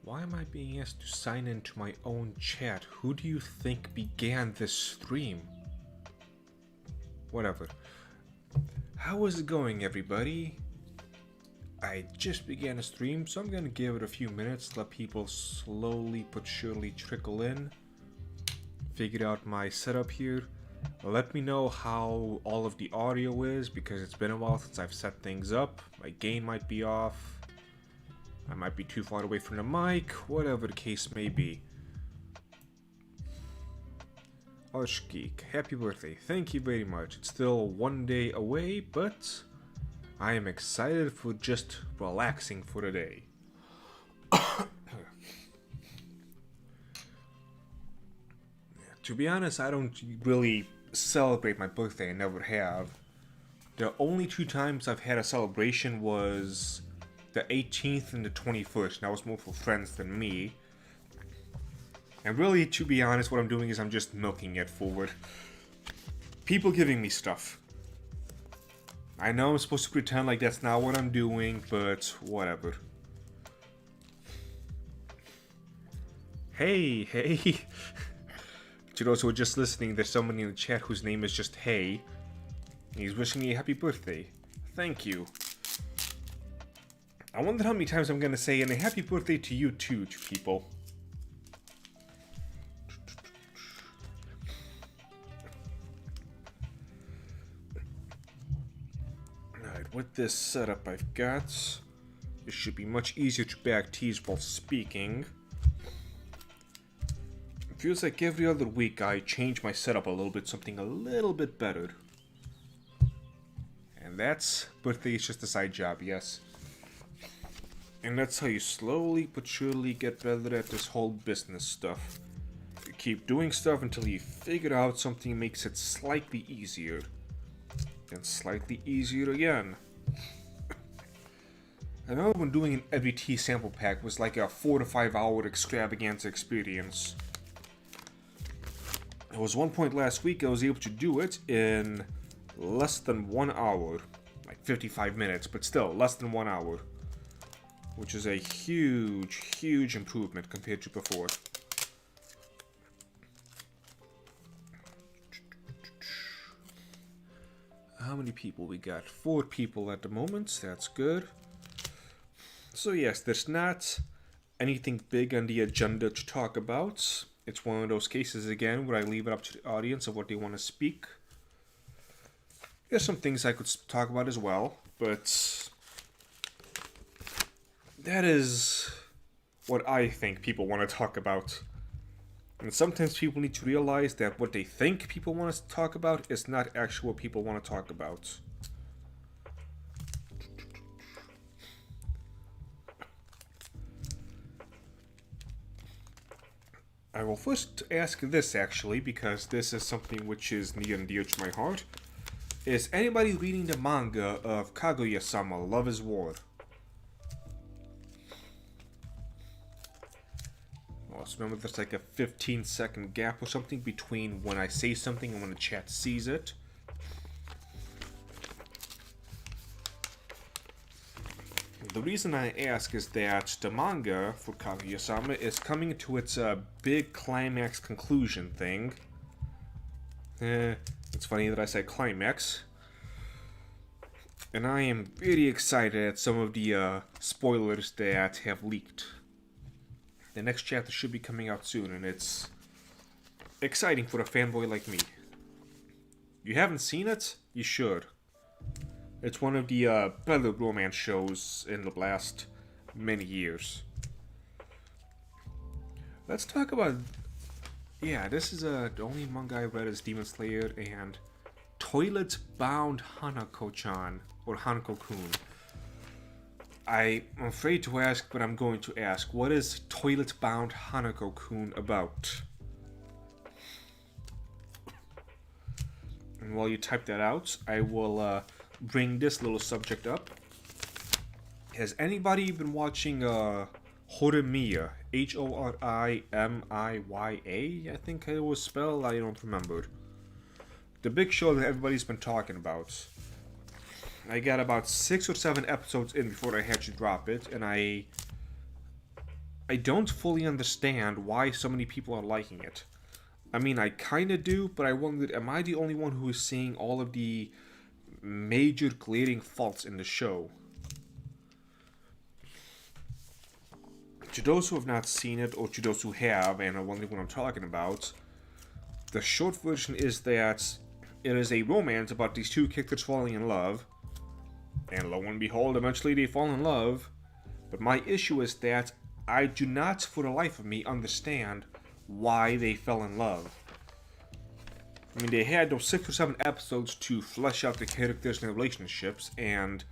Why am I being asked to sign into my own chat? Who do you think began this stream? Whatever. How is it going, everybody? I just began a stream, so I'm gonna give it a few minutes, let people slowly but surely trickle in. Figured out my setup here. Let me know how all of the audio is, because it's been a while since I've set things up. My gain might be off. I might be too far away from the mic, whatever the case may be. Geek, happy birthday. Thank you very much. It's still one day away, but I am excited for just relaxing for the day. To be honest, I don't really celebrate my birthday. I never have. The only two times I've had a celebration was the 18th and the 21st. And that was more for friends than me. And really, to be honest, what I'm doing is I'm just milking it forward. People giving me stuff. I know I'm supposed to pretend like that's not what I'm doing, but whatever. Hey. To those who are just listening, there's somebody in the chat whose name is just Hey. And he's wishing me a happy birthday. Thank you. I wonder how many times I'm gonna say, and a happy birthday to you too, to people. Alright, with this setup I've got, it should be much easier to back tease while speaking. It feels like every other week I change my setup a little bit, something a little bit better. And that's, birthday is just a side job, yes. And that's how you slowly but surely get better at this whole business stuff. You keep doing stuff until you figure out something makes it slightly easier. And slightly easier again. I remember when doing an every tea sample pack was like a 4 to 5 hour extravaganza experience. There was one point last week I was able to do it in less than 1 hour. Like 55 minutes, but still, less than 1 hour. Which is a huge improvement compared to before. How many people we got? 4 people at the moment, that's good. So yes, there's not anything big on the agenda to talk about. It's one of those cases again where I leave it up to the audience of what they want to speak. There's some things I could talk about as well, but that is what I think people want to talk about. And sometimes people need to realize that what they think people want us to talk about is not actually what people want to talk about. I will first ask this actually, because this is something which is near and dear to my heart. Is anybody reading the manga of Kaguya-sama, Love is War? So remember, there's like a 15-second gap or something between when I say something and when the chat sees it. The reason I ask is that the manga for Kaguya-sama is coming to its big climax conclusion thing. It's funny that I said climax. And I am very excited at some of the spoilers that have leaked. The next chapter should be coming out soon, and it's exciting for a fanboy like me. You haven't seen it? You should. It's one of the better romance shows in the last many years. Let's talk about... Yeah, this is the only manga I read is Demon Slayer and Toilet Bound Hanako-chan, or Hanako-kun. I'm afraid to ask, but I'm going to ask. What is Toilet Bound Hanako-kun about? And while you type that out, I will bring this little subject up. Has anybody been watching Horimiya? H-O-R-I-M-I-Y-A? I think it was spelled, I don't remember. The big show that everybody's been talking about. I got about 6 or 7 episodes in before I had to drop it, and I I don't fully understand why so many people are liking it. I mean, I kinda do, but I wondered, am I the only one who is seeing all of the major glaring faults in the show? To those who have not seen it, or to those who have and are wondering what I'm talking about, the short version is that it is a romance about these two characters falling in love, and lo and behold, eventually they fall in love. But my issue is that I do not, for the life of me, understand why they fell in love. I mean, they had those 6 or 7 episodes to flesh out the characters and their relationships, and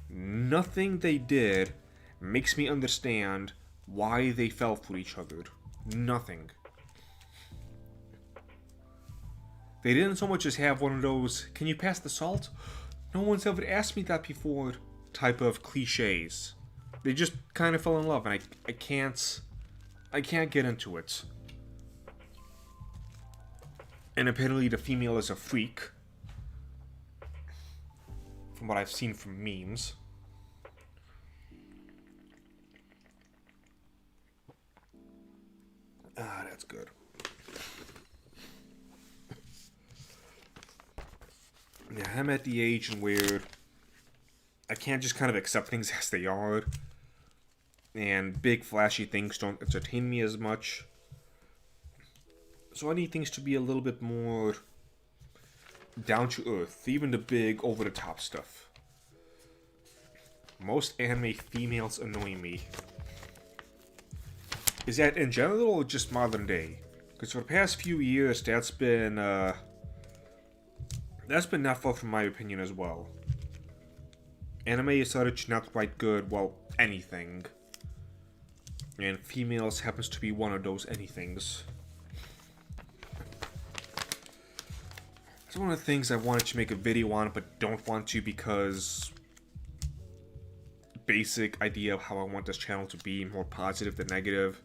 nothing they did makes me understand why they fell for each other. Nothing. They didn't so much as have one of those, can you pass the salt? No one's ever asked me that before type of cliches. They just kind of fell in love, and I can't get into it. And apparently the female is a freak, from what I've seen from memes. Ah, that's good. Yeah, I'm at the age where I can't just kind of accept things as they are, and big flashy things don't entertain me as much. So I need things to be a little bit more down to earth, even the big over the top stuff. Most anime females annoy me. Is that in general or just modern day? Because for the past few years, that's been not far from my opinion as well. Anime is started to not quite good, well, anything. And females happens to be one of those anythings. It's one of the things I wanted to make a video on, but don't want to because basic idea of how I want this channel to be, more positive than negative.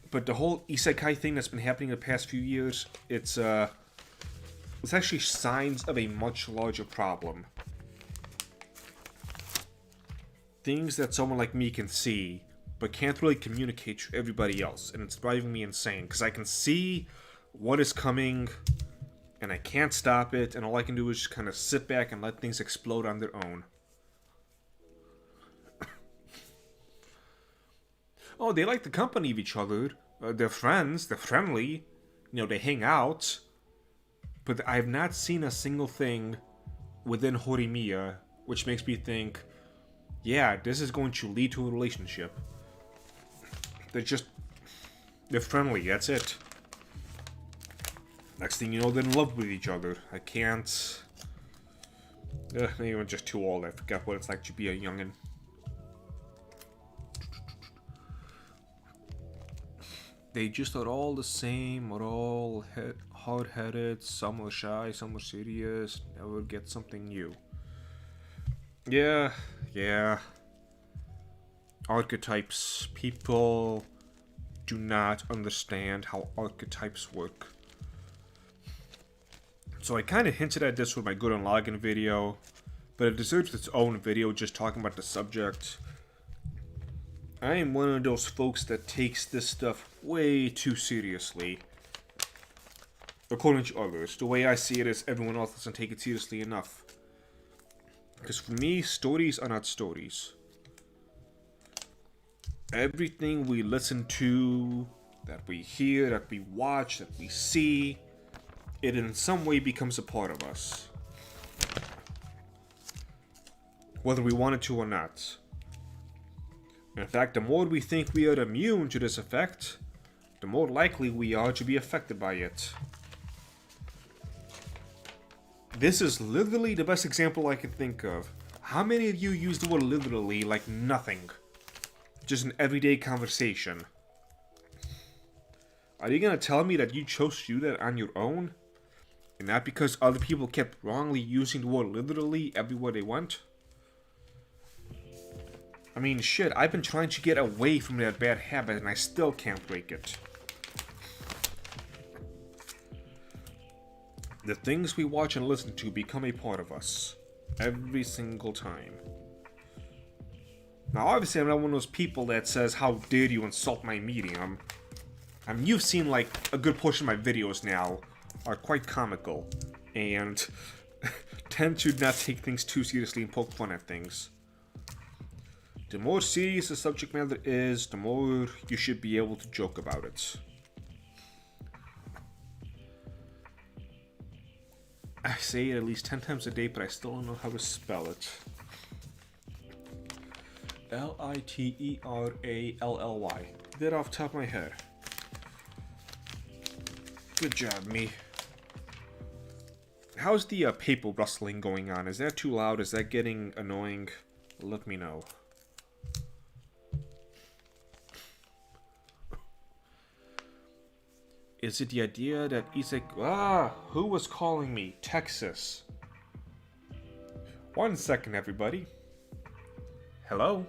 But the whole isekai thing that's been happening in the past few years, it's actually signs of a much larger problem. Things that someone like me can see, but can't really communicate to everybody else, and it's driving me insane, because I can see what is coming, and I can't stop it, and all I can do is just kind of sit back and let things explode on their own. Oh, they like the company of each other. They're friends. They're friendly. You know, they hang out. But I have not seen a single thing within Horimiya which makes me think, yeah, this is going to lead to a relationship. They're friendly. That's it. Next thing you know, they're in love with each other. I can't. Maybe I'm just too old. I forgot what it's like to be a youngin'. They just are all the same, are all hard-headed, some are shy, some are serious, never get something new. Yeah. Archetypes. People do not understand how archetypes work. So I kind of hinted at this with my Gurren Lagann video, but it deserves its own video just talking about the subject. I am one of those folks that takes this stuff way too seriously. According to others. The way I see it is everyone else doesn't take it seriously enough. Because for me, stories are not stories. Everything we listen to, that we hear, that we watch, that we see, it in some way becomes a part of us. Whether we want it to or not. In fact, the more we think we are immune to this effect, the more likely we are to be affected by it. This is literally the best example I can think of. How many of you use the word literally like nothing? Just an everyday conversation. Are you gonna tell me that you chose to do that on your own? And not because other people kept wrongly using the word literally everywhere they went? I mean, shit, I've been trying to get away from that bad habit and I still can't break it. The things we watch and listen to become a part of us. Every single time. Now, obviously, I'm not one of those people that says, "How dare you insult my medium?" I mean, you've seen like a good portion of my videos now are quite comical and tend to not take things too seriously and poke fun at things. The more serious the subject matter is, the more you should be able to joke about it. I say it at least 10 times a day, but I still don't know how to spell it. Literally. That off the top of my head. Good job, me. How's the paper rustling going on? Is that too loud? Is that getting annoying? Let me know. Is it the idea that Isaac... who was calling me? Texas. 1 second, everybody. Hello?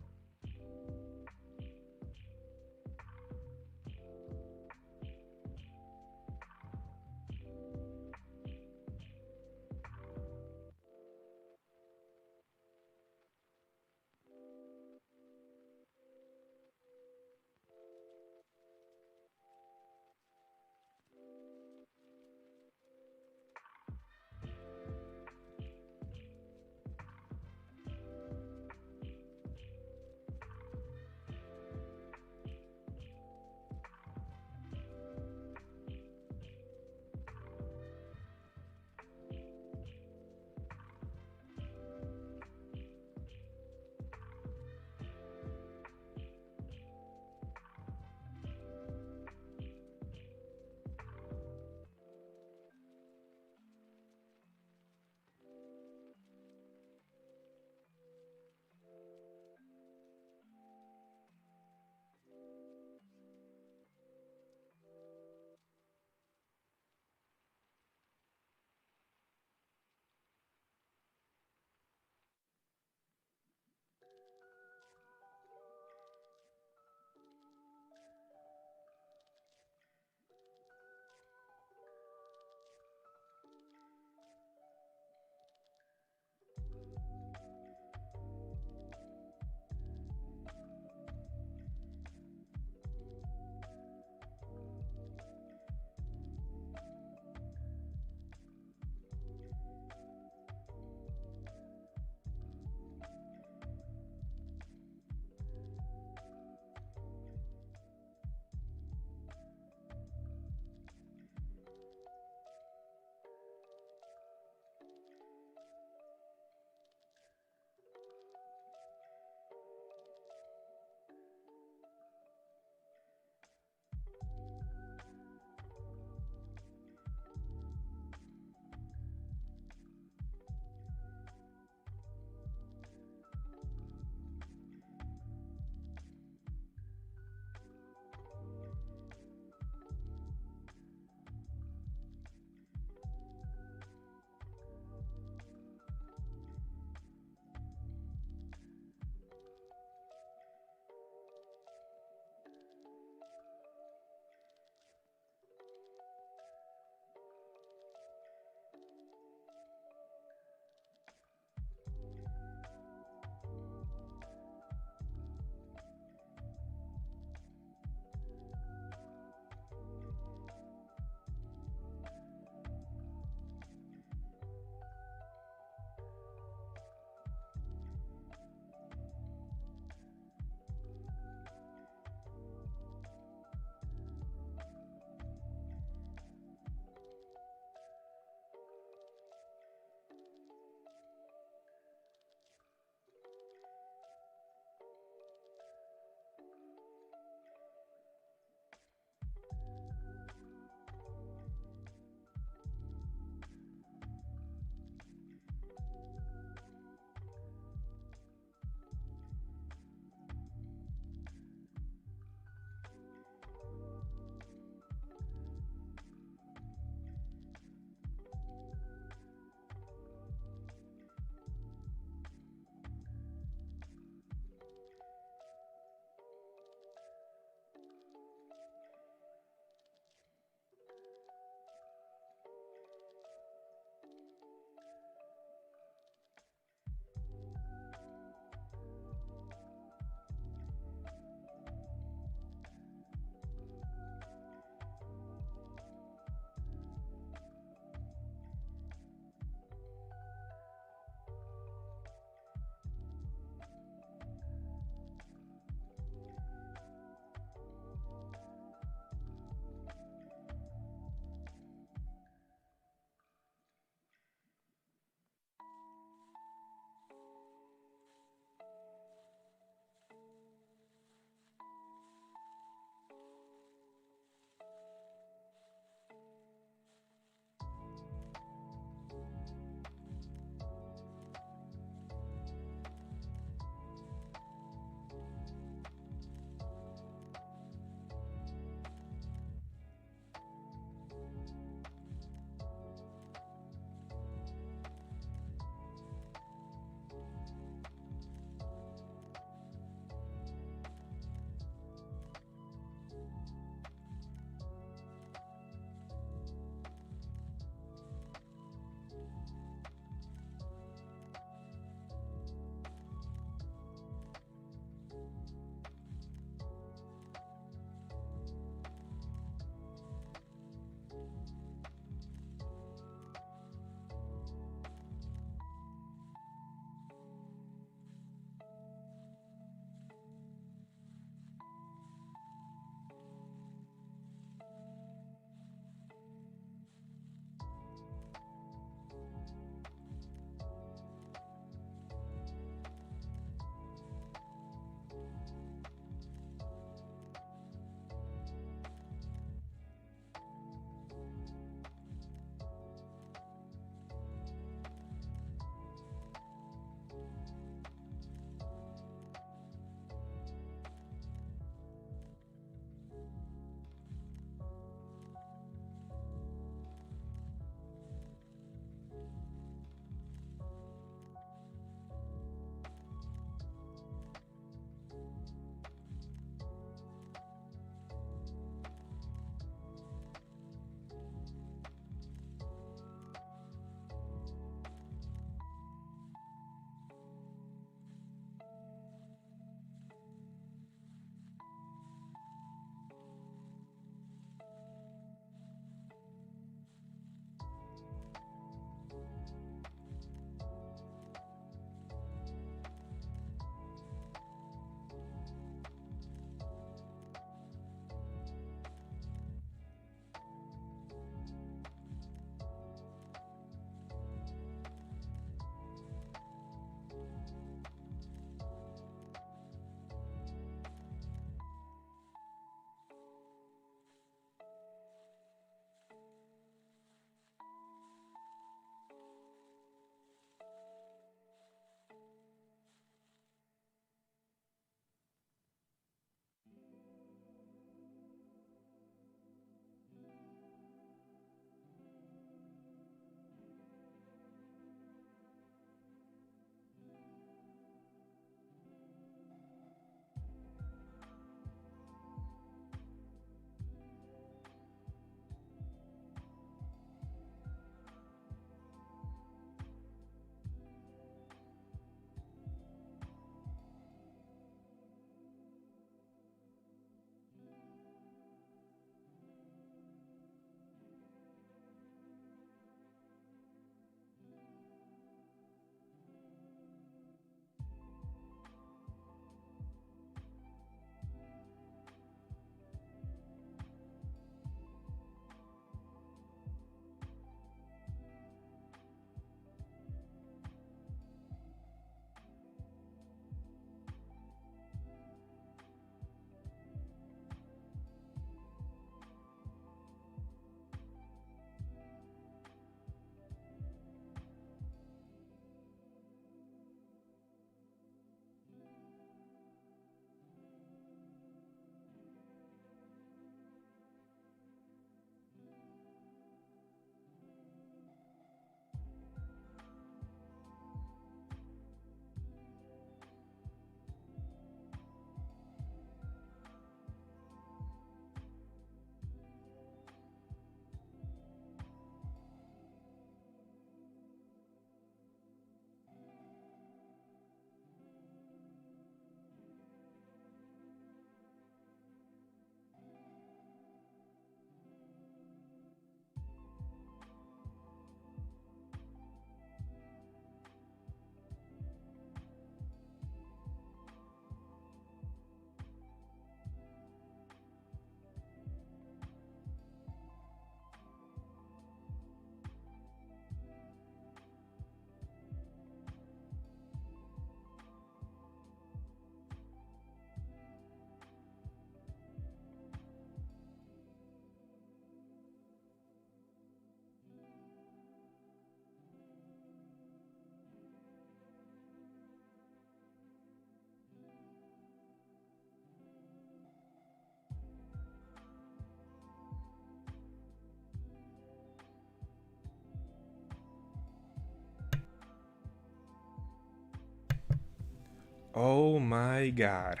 Oh my god.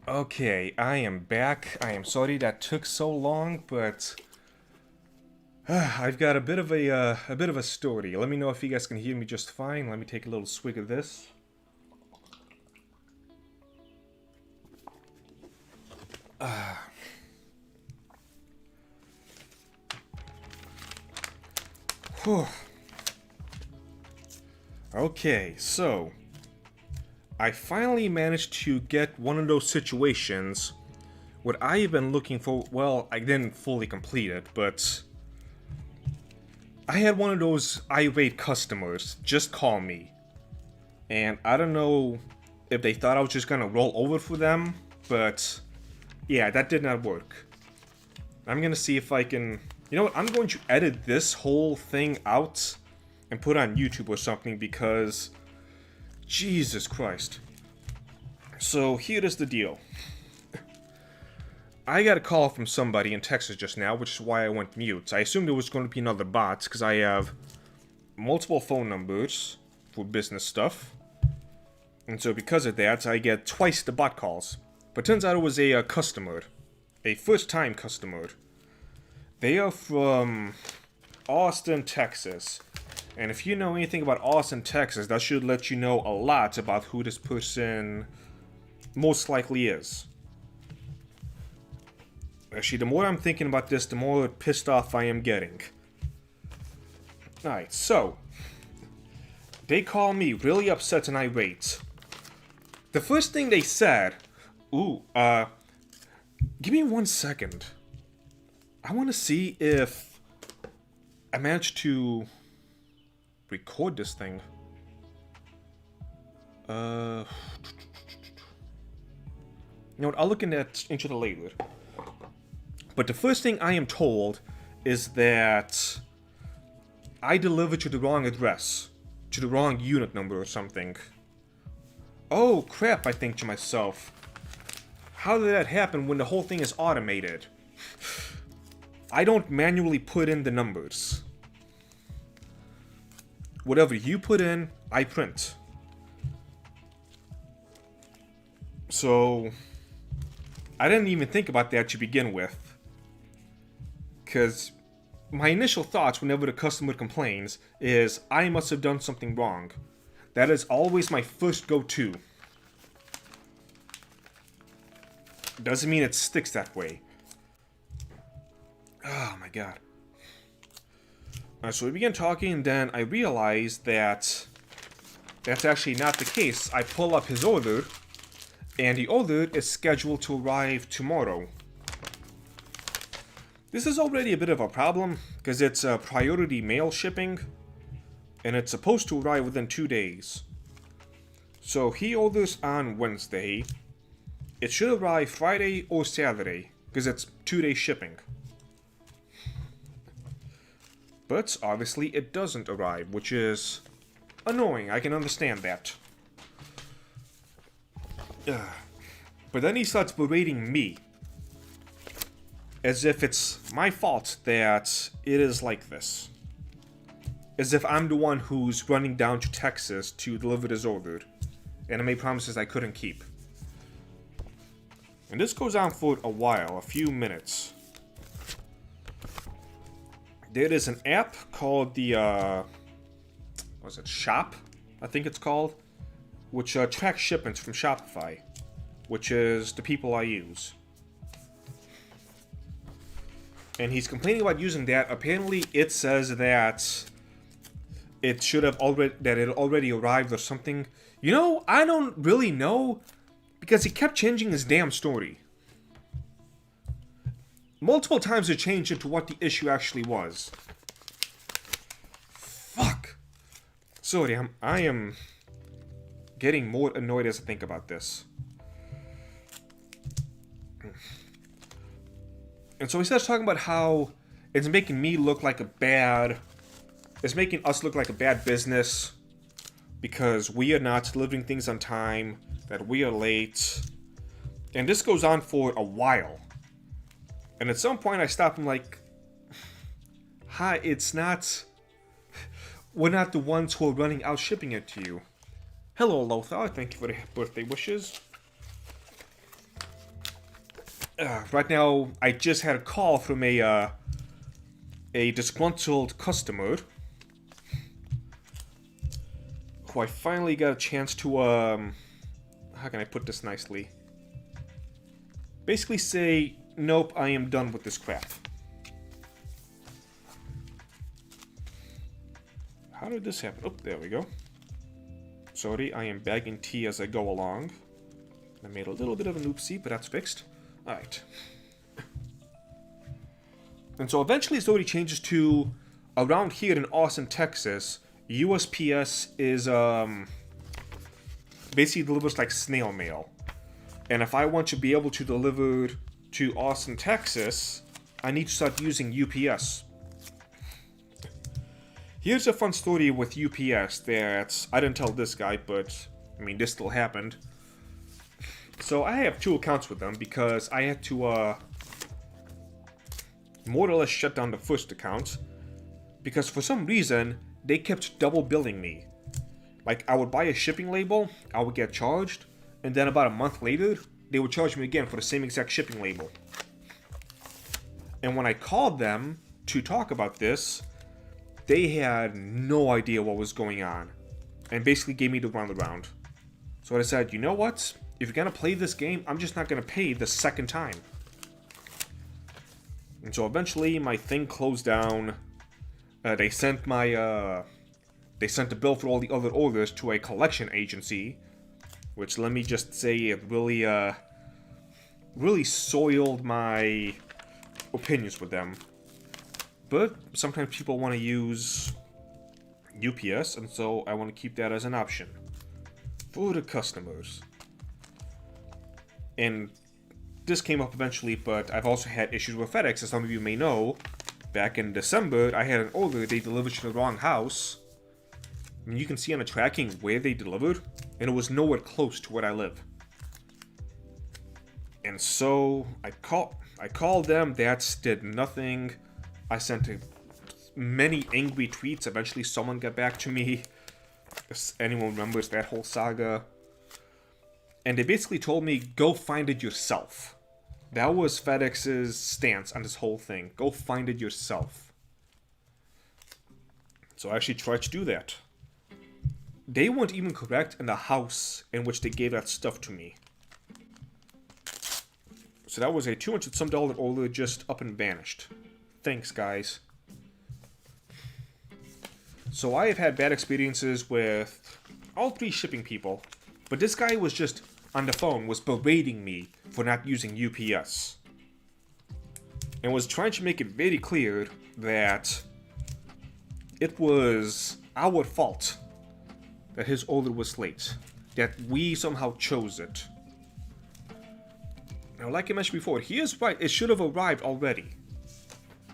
Okay, I am back. I am sorry that took so long, but I've got a bit of a story. Let me know if you guys can hear me just fine. Let me take a little swig of this. Whew. Okay, so I finally managed to get one of those situations what I've been looking for. Well, I didn't fully complete it, but I had one of those irate customers just call me. And I don't know if they thought I was just gonna roll over for them, but yeah, that did not work. I'm gonna see if I can... You know what, I'm going to edit this whole thing out and put it on YouTube or something because... Jesus Christ. So here is the deal. I got a call from somebody in Texas just now, which is why I went mute. I assumed it was going to be another bot, because I have multiple phone numbers for business stuff. And so because of that, I get twice the bot calls. But turns out it was a customer. A first-time customer. They are from Austin, Texas. And if you know anything about Austin, Texas, that should let you know a lot about who this person most likely is. Actually, the more I'm thinking about this, the more pissed off I am getting. Alright, so they call me really upset and irate. The first thing they said... give me 1 second. I want to see if I managed to record this thing. You know what, I'll look into that later. But the first thing I am told is that I delivered to the wrong address. To the wrong unit number or something. Oh crap, I think to myself. How did that happen when the whole thing is automated? I don't manually put in the numbers. Whatever you put in, I print. So, I didn't even think about that to begin with. Because my initial thoughts whenever the customer complains is, I must have done something wrong. That is always my first go-to. Doesn't mean it sticks that way. Oh my god. So we began talking, and then I realized that that's actually not the case. I pull up his order, and the order is scheduled to arrive tomorrow. This is already a bit of a problem, because it's a priority mail shipping, and it's supposed to arrive within 2 days. So he orders on Wednesday. It should arrive Friday or Saturday, because it's 2-day shipping. But obviously it doesn't arrive, which is annoying. I can understand that. But then he starts berating me. As if it's my fault that it is like this. As if I'm the one who's running down to Texas to deliver this order. And I made promises I couldn't keep. And this goes on for a while, a few minutes. There is an app called the, what's it, Shop? I think it's called. Which tracks shipments from Shopify. Which is the people I use. And he's complaining about using that. Apparently it says that it should have already arrived or something. You know, I don't really know. Because he kept changing his damn story. Multiple times it changed into what the issue actually was. Fuck. Sorry, I am getting more annoyed as I think about this. And so he starts talking about how it's making me look like a bad... It's making us look like a bad business. Because we are not delivering things on time. That we are late. And this goes on for a while. And at some point I stop and like... Hi, it's not... We're not the ones who are running out shipping it to you. Hello, Lothar. Thank you for the birthday wishes. Right now, I just had a call from a disgruntled customer who I finally got a chance to, how can I put this nicely? Basically say, nope, I am done with this crap. How did this happen? Oh, there we go. Sorry, I am bagging tea as I go along. I made a little bit of an oopsie, but that's fixed. Alright. And so eventually the story changes to, around here in Austin, Texas, USPS is, basically delivers like snail mail. And if I want to be able to deliver to Austin, Texas, I need to start using UPS. Here's a fun story with UPS that I didn't tell this guy, but I mean, this still happened. So I have 2 accounts with them because I had to more or less shut down the first account because for some reason they kept double billing me. Like, I would buy a shipping label, I would get charged, and then about a month later, they would charge me again for the same exact shipping label. And when I called them to talk about this, they had no idea what was going on, and basically gave me the runaround. So I decided, you know what? If you're gonna play this game, I'm just not gonna pay the second time. And so eventually, my thing closed down. They sent the bill for all the other orders to a collection agency, which, let me just say, it really, really soiled my opinions with them. But sometimes people want to use UPS, and so I want to keep that as an option for the customers. And this came up eventually, but I've also had issues with FedEx, as some of you may know. Back in December, I had an order, they delivered to the wrong house. I mean, you can see on the tracking where they delivered, and it was nowhere close to where I live. And so I called them, that did nothing. I sent many angry tweets. Eventually someone got back to me. If anyone remembers that whole saga. And they basically told me, go find it yourself. That was FedEx's stance on this whole thing. Go find it yourself. So I actually tried to do that. They weren't even correct in the house in which they gave that stuff to me. So that was a $200-some order just up and vanished. Thanks, guys. So I have had bad experiences with all 3 shipping people, but this guy was just on the phone, was berating me for not using UPS. And was trying to make it very clear that it was our fault that his order was late. That we somehow chose it. Now, like I mentioned before, he is right, it should have arrived already.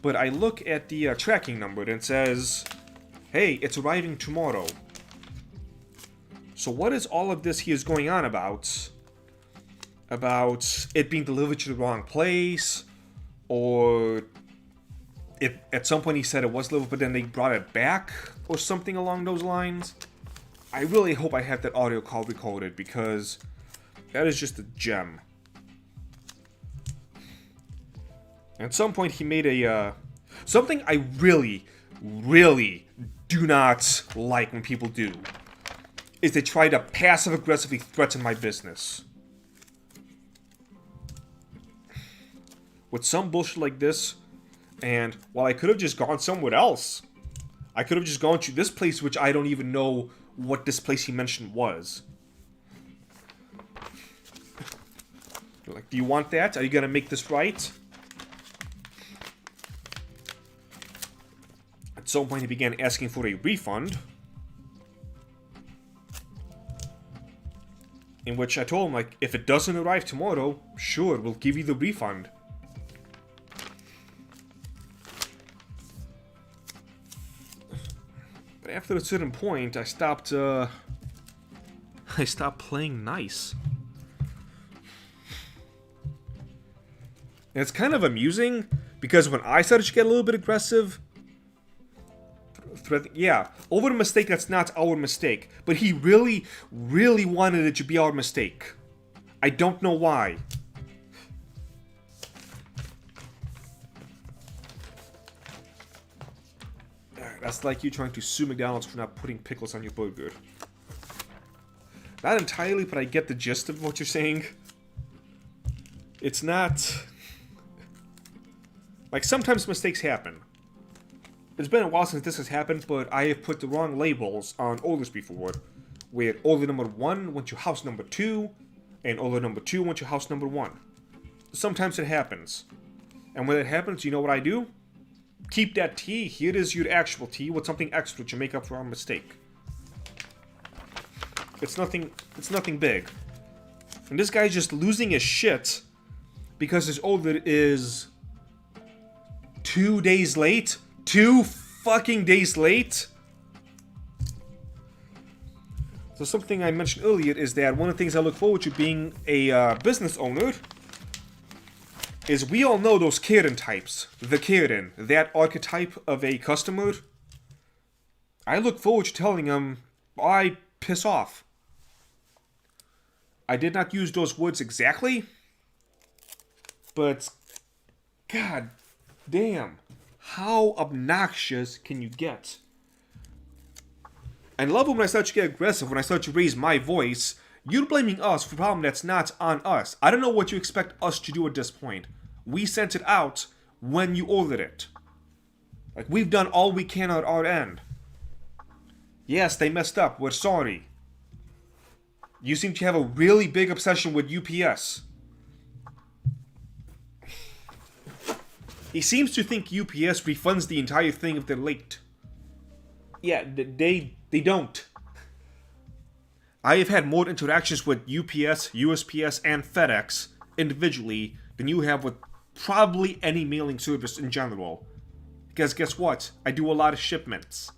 But I look at the tracking number and it says, hey, it's arriving tomorrow. So what is all of this he is going on about? About it being delivered to the wrong place? Or if at some point he said it was delivered but then they brought it back? Or something along those lines? I really hope I have that audio call recorded because that is just a gem. At some point he made a, something I really, really do not like when people do, is they try to passive-aggressively threaten my business. With some bullshit like this, and while I could have just gone somewhere else, I could have just gone to this place which I don't even know what this place he mentioned was. Like, do you want that? Are you gonna make this right? At some point he began asking for a refund. In which I told him, like, if it doesn't arrive tomorrow, sure, we'll give you the refund. But after a certain point, I stopped playing nice. And it's kind of amusing, because when I started to get a little bit aggressive, Yeah, over a mistake that's not our mistake. But he really, really wanted it to be our mistake. I don't know why. That's like you trying to sue McDonald's for not putting pickles on your burger. Not entirely, but I get the gist of what you're saying. It's not... Like, sometimes mistakes happen. It's been a while since this has happened, but I have put the wrong labels on orders before. Where order number 1 went to house number 2, and order number 2 went to house number 1. Sometimes it happens. And when it happens, you know what I do? Keep that tea. Here is your actual tea with something extra to make up for our mistake. It's nothing big. And this guy's just losing his shit because his order is 2 days late. 2 fucking days late. So something I mentioned earlier is that one of the things I look forward to being a business owner is we all know those Karen types. The Karen, that archetype of a customer. I look forward to telling them, I piss off. I did not use those words exactly, but god damn, how obnoxious can you get? I love it when I start to get aggressive, when I start to raise my voice. You're blaming us for a problem that's not on us. I don't know what you expect us to do at this point. We sent it out when you ordered it. Like, we've done all we can on our end. Yes, they messed up. We're sorry. You seem to have a really big obsession with UPS. He seems to think UPS refunds the entire thing if they're late. Yeah, they don't. I have had more interactions with UPS, USPS, and FedEx individually than you have with probably any mailing service in general. Because guess what? I do a lot of shipments.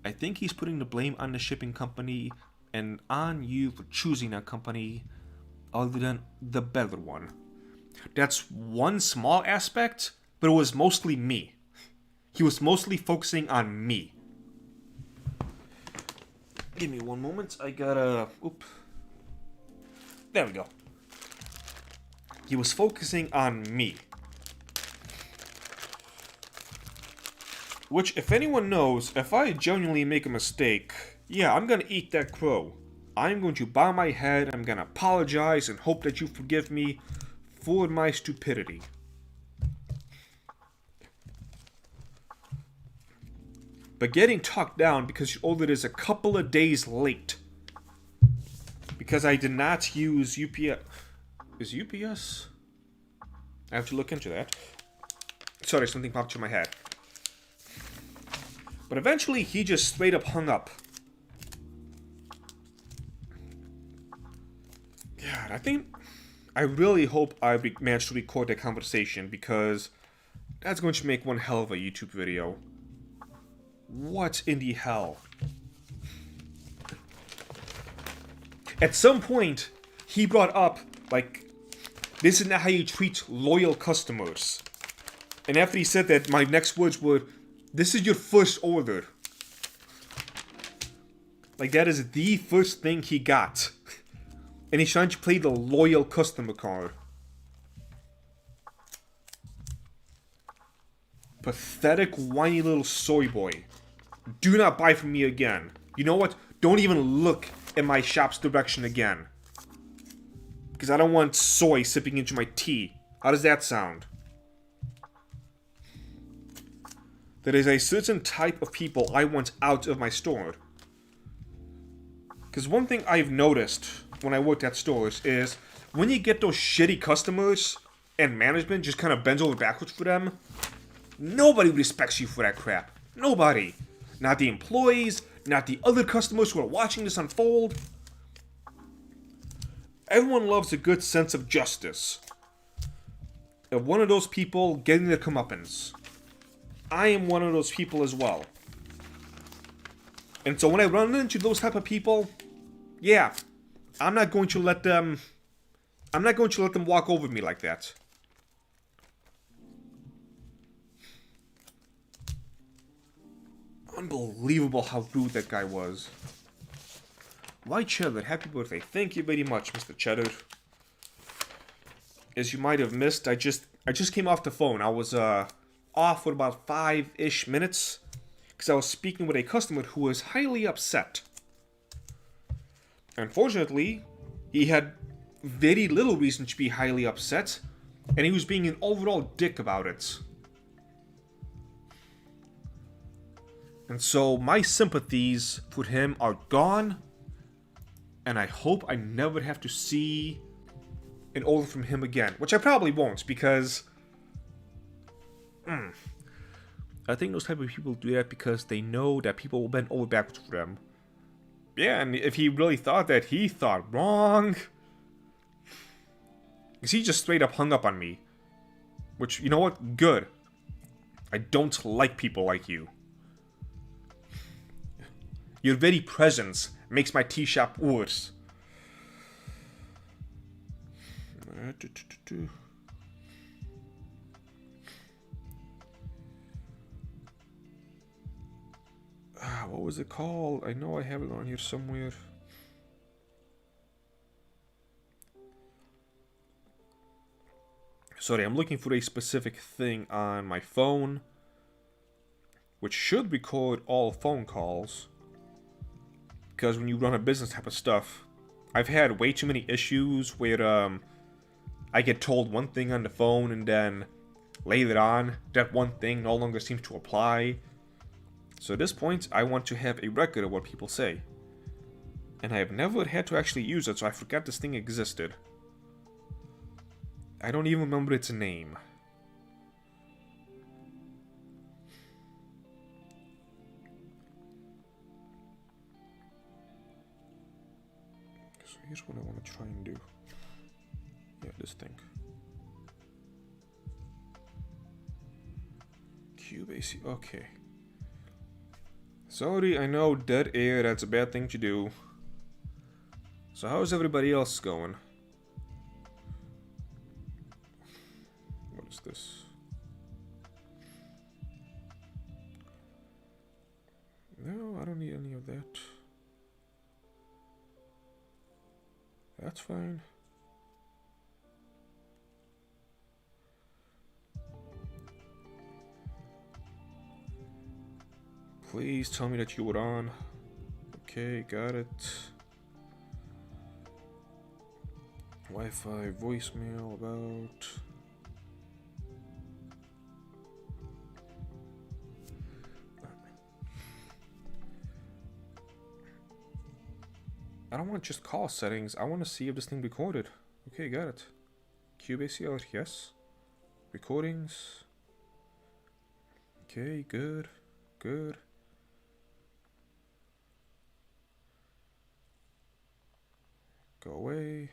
I think he's putting the blame on the shipping company and on you for choosing that company other than the better one. That's one small aspect, but it was mostly me. He was mostly focusing on me. Give me one moment. I gotta... Oop. There we go. He was focusing on me. Which, if anyone knows, if I genuinely make a mistake, yeah, I'm gonna eat that crow. I'm going to bow my head, I'm gonna apologize, and hope that you forgive me for my stupidity. But getting talked down because your order is a couple of days late. Because I did not use UPS. Is UPS? I have to look into that. Sorry, something popped in my head. But eventually, he just straight up hung up. God, I really hope I managed to record that conversation, because that's going to make one hell of a YouTube video. What in the hell? At some point, he brought up, like, this is not how you treat loyal customers. And after he said that, my next words were, this is your first order. Like, that is the first thing he got. And he's trying to play the loyal customer card. Pathetic, whiny little soy boy. Do not buy from me again. You know what? Don't even look in my shop's direction again. Because I don't want soy sipping into my tea. How does that sound? There is a certain type of people I want out of my store. Because one thing I've noticed when I worked at stores is when you get those shitty customers and management just kind of bends over backwards for them, nobody respects you for that crap. Nobody. Not the employees, not the other customers who are watching this unfold. Everyone loves a good sense of justice. Of one of those people getting their comeuppance. I am one of those people as well. And so when I run into those type of people, yeah, I'm not going to let them walk over me like that. Unbelievable how rude that guy was. White Cheddar, happy birthday. Thank you very much, Mr. Cheddar. As you might have missed, I just came off the phone. I was off for about 5-ish minutes because I was speaking with a customer who was highly upset. Unfortunately, he had very little reason to be highly upset, and he was being an overall dick about it. And so my sympathies for him are gone, and I hope I never have to see an order from him again, which I probably won't, because I think those type of people do that because they know that people will bend over backwards for them. Yeah, and if he really thought that, he thought wrong. Because he just straight up hung up on me. Which, you know what? Good. I don't like people like you. Your very presence makes my tea shop worse. What was it called? I know I have it on here somewhere. Sorry, I'm looking for a specific thing on my phone, which should record all phone calls. Because when you run a business type of stuff, I've had way too many issues where I get told one thing on the phone and then later on, that one thing no longer seems to apply. So at this point, I want to have a record of what people say. And I have never had to actually use it, so I forgot this thing existed. I don't even remember its name. So here's what I want to try and do. Yeah, this thing. Cubase, okay. Sorry, I know, dead air, that's a bad thing to do. So how's everybody else going? What is this? No, I don't need any of that. That's fine. Please tell me that you were on. Okay, got it. Wi-Fi voicemail about. I don't want just call settings. I want to see if this thing recorded. Okay, got it. Cubase out, yes. Recordings. Okay, good. Good. Go away.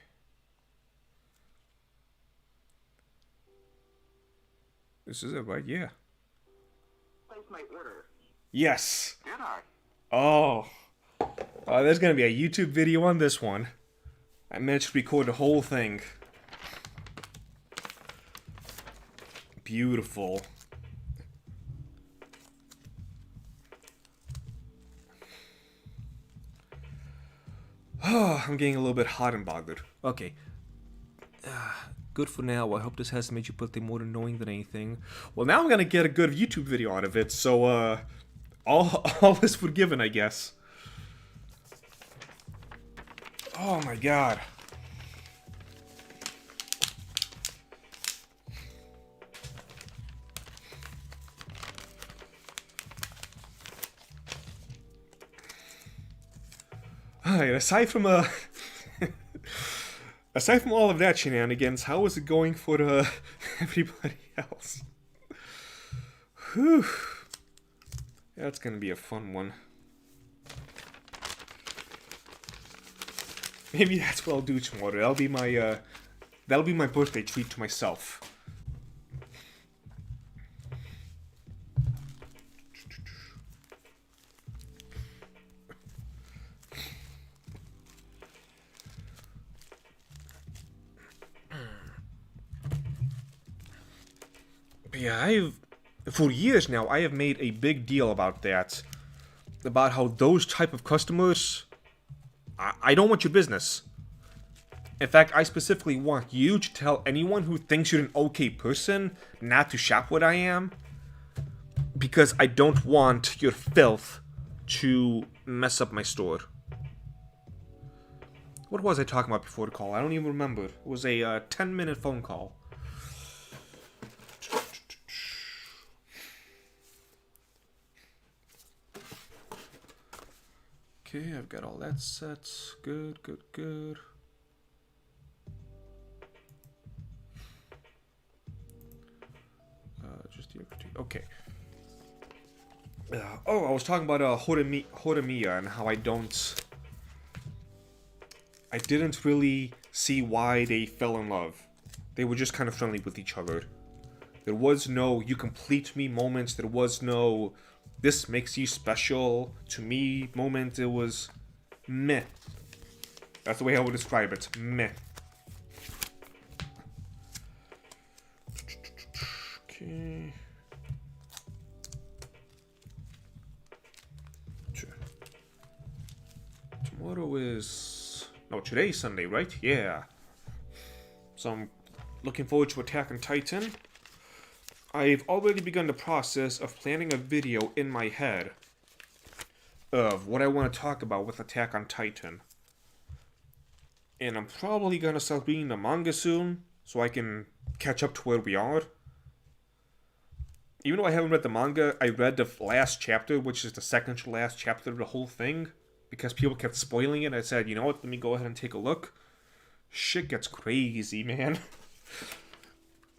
This is it, right? Yeah. Place my order. Yes. Did I? Oh. There's gonna be a YouTube video on this one. I managed to record the whole thing. Beautiful. I'm getting a little bit hot and bothered. Okay. Good for now. I hope this hasn't made your birthday more annoying than anything. Well, now I'm gonna get a good YouTube video out of it, so, all is forgiven, I guess. Oh my god. Alright, aside from aside from all of that shenanigans, how is it going for everybody else? Whew. That's gonna be a fun one. Maybe that's what I'll do tomorrow. That'll be my birthday treat to myself. But yeah, for years now, I have made a big deal about that. about how those type of customers, I don't want your business. In fact, I specifically want you to tell anyone who thinks you're an okay person not to shop what I am, because I don't want your filth to mess up my store. What was I talking about before the call? I don't even remember. It was a 10-minute phone call. Okay, I've got all that set. Good, good, good. Just the opportunity. Okay. Oh, I was talking about Horimiya and how I didn't really see why they fell in love. They were just kind of friendly with each other. There was no "you complete me" moments. There was no "this makes you special to me" moment. It was meh. That's the way I would describe it. Meh. Okay. Tomorrow is... No, today's Sunday, right? Yeah. So I'm looking forward to Attack on Titan. I've already begun the process of planning a video in my head of what I want to talk about with Attack on Titan. And I'm probably going to start reading the manga soon, so I can catch up to where we are. Even though I haven't read the manga, I read the last chapter, which is the second to last chapter of the whole thing, because people kept spoiling it. I said, you know what, let me go ahead and take a look. Shit gets crazy, man.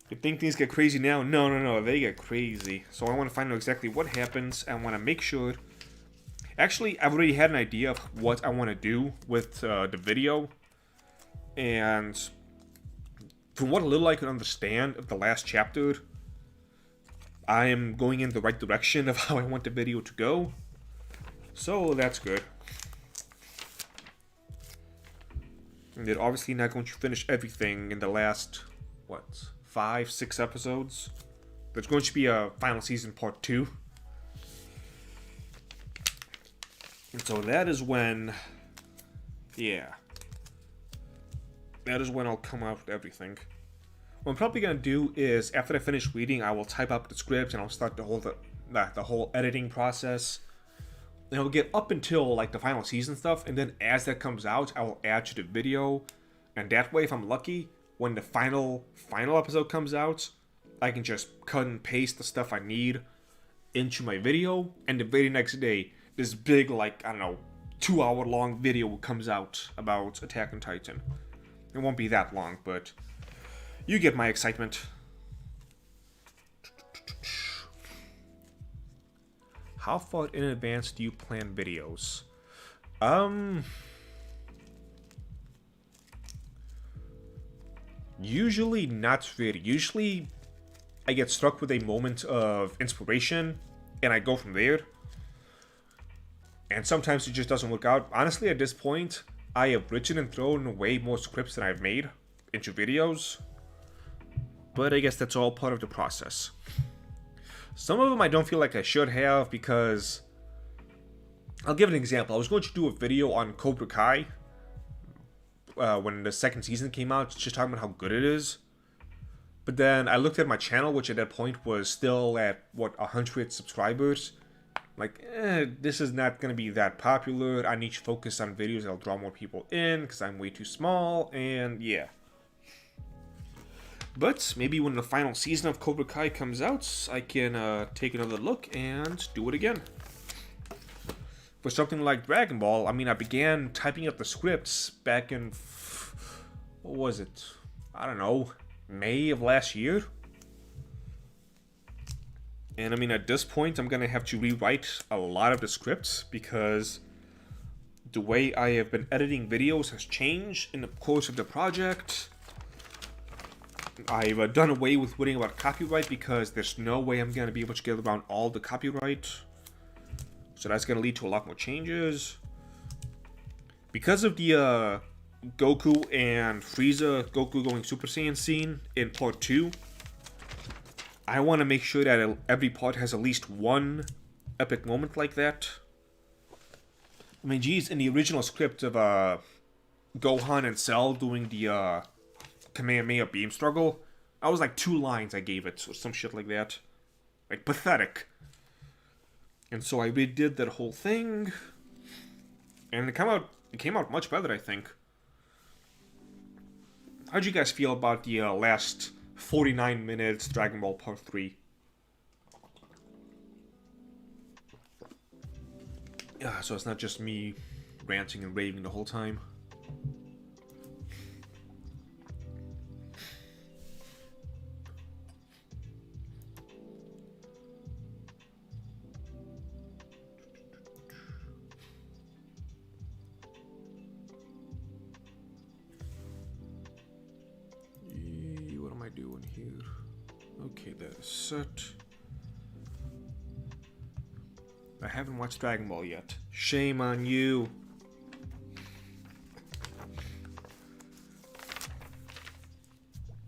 You think things get crazy now? No, they get crazy. So I want to find out exactly what happens. I want to make sure... Actually, I've already had an idea of what I want to do with the video. And from what little I could understand of the last chapter, I am going in the right direction of how I want the video to go. So that's good. And they're obviously not going to finish everything in the last, 5-6 episodes. There's going to be a final season part 2. And so that is when, that is when I'll come out with everything. What I'm probably going to do is, after I finish reading, I will type up the script and I'll start the whole editing process. And I'll get up until like the final season stuff, and then as that comes out, I will add to the video. And that way, if I'm lucky, when the final episode comes out, I can just cut and paste the stuff I need into my video, and the very next day, this big, 2-hour long video comes out about Attack on Titan. It won't be that long, but you get my excitement. How far in advance do you plan videos? Usually not really. Usually I get struck with a moment of inspiration and I go from there. And sometimes it just doesn't work out. Honestly, at this point, I have written and thrown away more scripts than I've made into videos. But I guess that's all part of the process. Some of them I don't feel like I should have because... I'll give an example. I was going to do a video on Cobra Kai when the second season came out, just talking about how good it is. But then I looked at my channel, which at that point was still at, 100 subscribers. This is not going to be that popular. I need to focus on videos that'll draw more people in because I'm way too small, and yeah. But maybe when the final season of Cobra Kai comes out, I can take another look and do it again. For something like Dragon Ball, I began typing up the scripts back in, what was it? I don't know, May of last year? And at this point, I'm going to have to rewrite a lot of the scripts because the way I have been editing videos has changed in the course of the project. I've done away with worrying about copyright because there's no way I'm going to be able to get around all the copyright. So that's going to lead to a lot more changes. Because of the Goku and Frieza, Goku going Super Saiyan scene in part 2, I want to make sure that every part has at least one epic moment like that. I mean, geez, in the original script of Gohan and Cell doing the Kamehameha beam struggle, I was like 2 lines I gave it, or some shit like that. Like, pathetic. And so I redid that whole thing, and it came out much better, I think. How'd you guys feel about the last 49 minutes Dragon Ball Part 3? Yeah, so it's not just me ranting and raving the whole time. What am I doing here? Okay, that is set. I haven't watched Dragon Ball yet. Shame on you.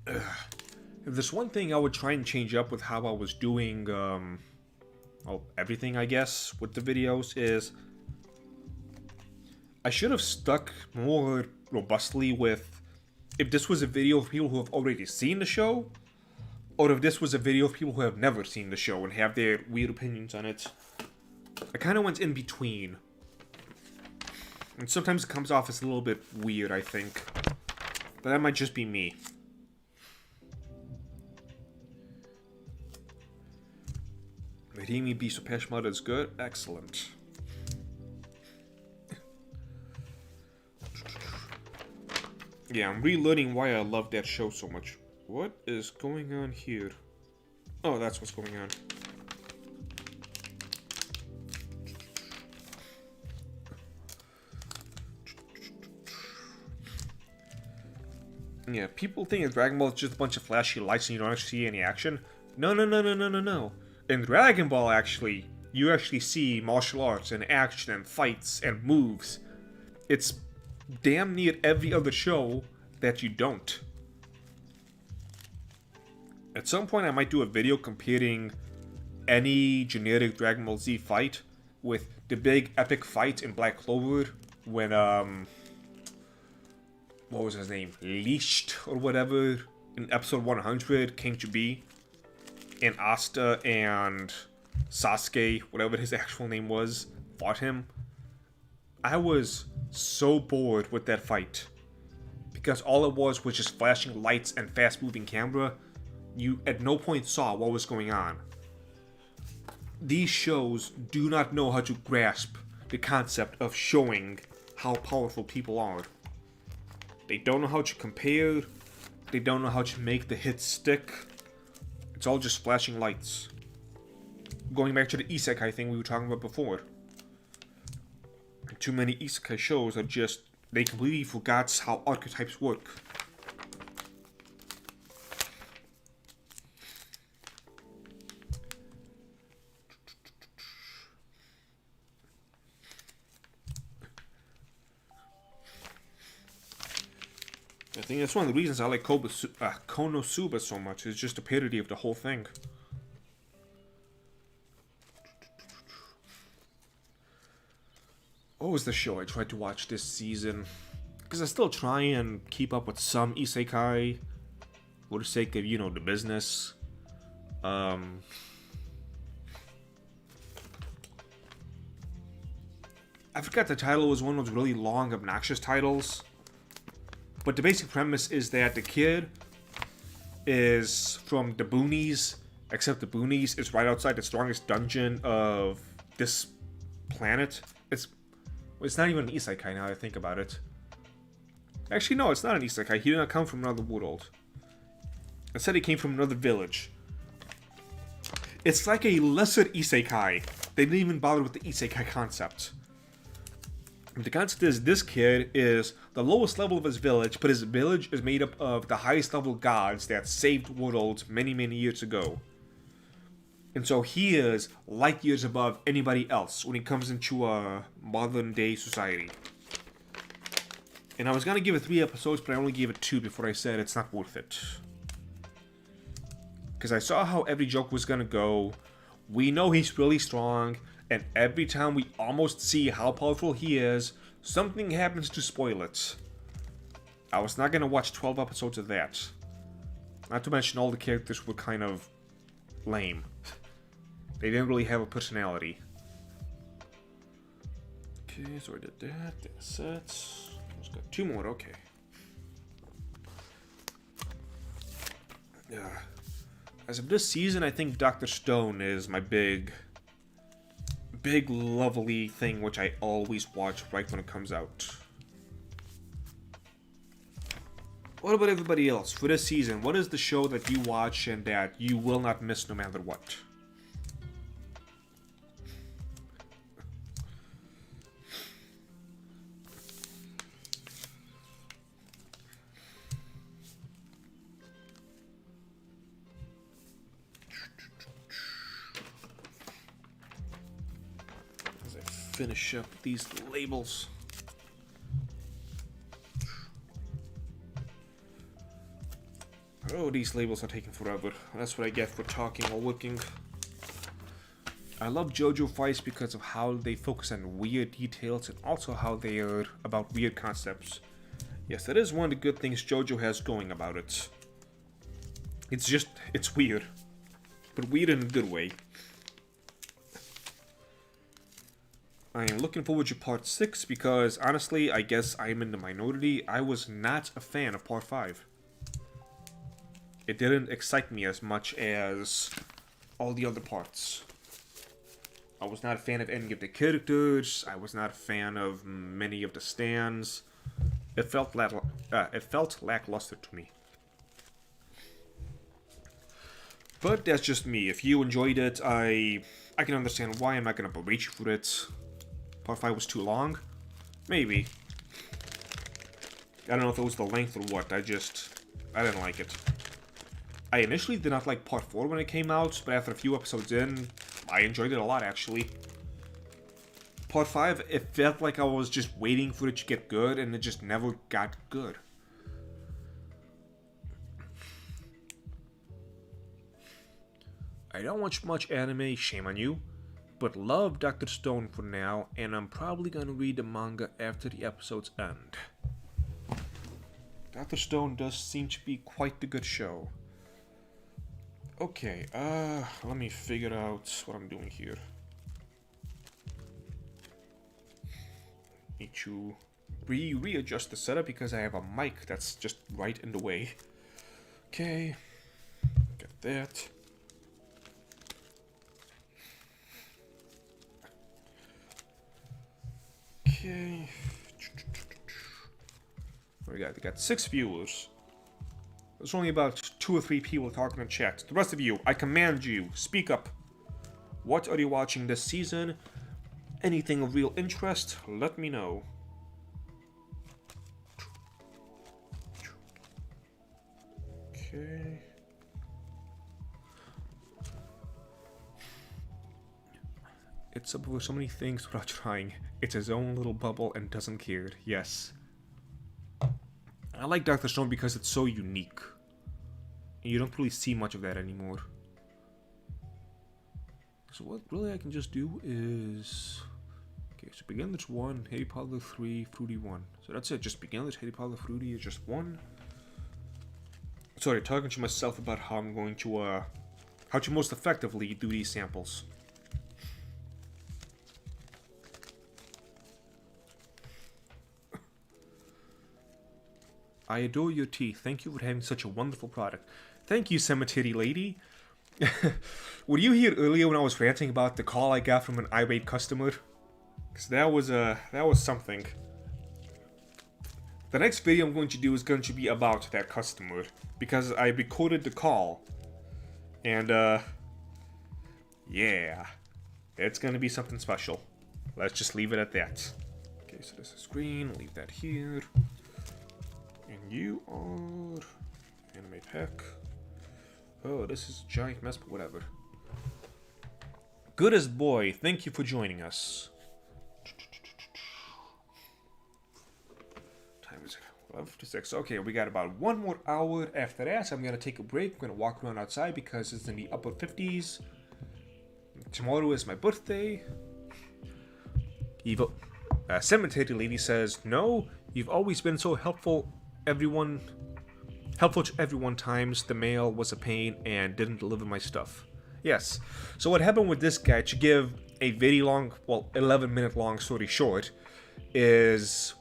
If there's one thing I would try and change up with how I was doing, well, everything, I guess, with the videos is I should have stuck more robustly with if this was a video of people who have already seen the show, or if this was a video of people who have never seen the show and have their weird opinions on it. I kind of went in between. And sometimes it comes off as a little bit weird, I think. But that might just be me. Rahimi B. Supesh Mud is good. Excellent. Yeah, I'm relearning why I love that show so much. What is going on here? Oh, that's what's going on. Yeah, people think that Dragon Ball is just a bunch of flashy lights and you don't actually see any action. No. In Dragon Ball, actually, you actually see martial arts and action and fights and moves. It's damn near every other show that you don't. At some point, I might do a video comparing any generic Dragon Ball Z fight with the big epic fight in Black Clover when, what was his name? Leashed or whatever in episode 100 came to be. And Asta and Sasuke, whatever his actual name was, fought him. I was so bored with that fight. Because all it was just flashing lights and fast moving camera. You at no point saw what was going on. These shows do not know how to grasp the concept of showing how powerful people are. They don't know how to compare. They don't know how to make the hits stick. It's all just flashing lights. Going back to the isekai thing we were talking about before. Too many isekai shows are just... they completely forgot how archetypes work. I think that's one of the reasons I like Konosuba so much. It's just a parody of the whole thing. What was the show I tried to watch this season? Because I still try and keep up with some isekai for the sake of, you know, the business. I forgot the title. Was one of those really long, obnoxious titles. But the basic premise is that the kid is from the boonies, except the boonies is right outside the strongest dungeon of this planet. It's not even an isekai now that I think about it. Actually, no, it's not an isekai. He did not come from another world. Instead, he came from another village. It's like a lesser isekai. They didn't even bother with the isekai concept. The concept is this kid is the lowest level of his village, but his village is made up of the highest level gods that saved worlds many, many years ago. And so he is light years above anybody else when he comes into a modern day society. And I was going to give it 3 episodes, but I only gave it 2 before I said it's not worth it. Because I saw how every joke was going to go. We know he's really strong, and every time we almost see how powerful he is, something happens to spoil it. I was not gonna watch 12 episodes of that. Not to mention all the characters were kind of lame. They didn't really have a personality. Okay, so I did that. That's it. Just got 2 more. Okay. Yeah. As of this season, I think Dr. Stone is my big lovely thing, which I always watch right when it comes out. What about everybody else? For this season, what is the show that you watch and that you will not miss no matter what? As I finish up these labels. Oh, these labels are taking forever. That's what I get for talking while working. I love JoJo fights because of how they focus on weird details and also how they are about weird concepts. Yes, that is one of the good things JoJo has going about it. It's weird. But weird in a good way. I am looking forward to part 6 because, honestly, I guess I am in the minority. I was not a fan of part 5. It didn't excite me as much as all the other parts. I was not a fan of any of the characters. I was not a fan of many of the stands. It felt lackluster to me. But that's just me. If you enjoyed it, I can understand why. I'm not gonna berate you for it. Part 5 was too long? Maybe. I don't know if it was the length or what. I didn't like it. I initially did not like part 4 when it came out, but after a few episodes in, I enjoyed it a lot, actually. Part 5, it felt like I was just waiting for it to get good, and it just never got good. I don't watch much anime, shame on you, but love Dr. Stone for now, and I'm probably gonna read the manga after the episodes end. Dr. Stone does seem to be quite the good show. Okay, let me figure out what I'm doing here. Need to readjust the setup because I have a mic that's just right in the way. Okay, get that. Okay. We got 6 viewers. There's only about 2 or 3 people talking in chat. The rest of you, I command you, speak up. What are you watching this season? Anything of real interest? Let me know. Okay. It's up with so many things without trying. It's his own little bubble and doesn't care. Yes. I like Dr. Stone because it's so unique. And you don't really see much of that anymore. So what really I can just do is... Okay, so Beginner's 1, Harry Potter 3, Fruity 1. So that's it, just Beginner's, Harry Potter, Fruity is just 1. Sorry, talking to myself about how I'm going to, how to most effectively do these samples. I adore your tea. Thank you for having such a wonderful product. Thank you, Cemetery Lady. Were you here earlier when I was ranting about the call I got from an irate customer? Because that was something. The next video I'm going to do is going to be about that customer. Because I recorded the call. And, yeah. It's going to be something special. Let's just leave it at that. Okay, so this is green. Leave that here. And you are anime pack. Oh, this is a giant mess, but whatever. Good as boy, thank you for joining us. Time is 11:56. Okay, we got about 1 more hour after that. So I'm gonna take a break. I'm gonna walk around outside because it's in the upper 50s. Tomorrow is my birthday. Cemetery lady says, "No, you've always been so helpful. Helpful to everyone. Times the mail was a pain and didn't deliver my stuff." Yes. So what happened with this guy, to give a very long, 11-minute long story short, is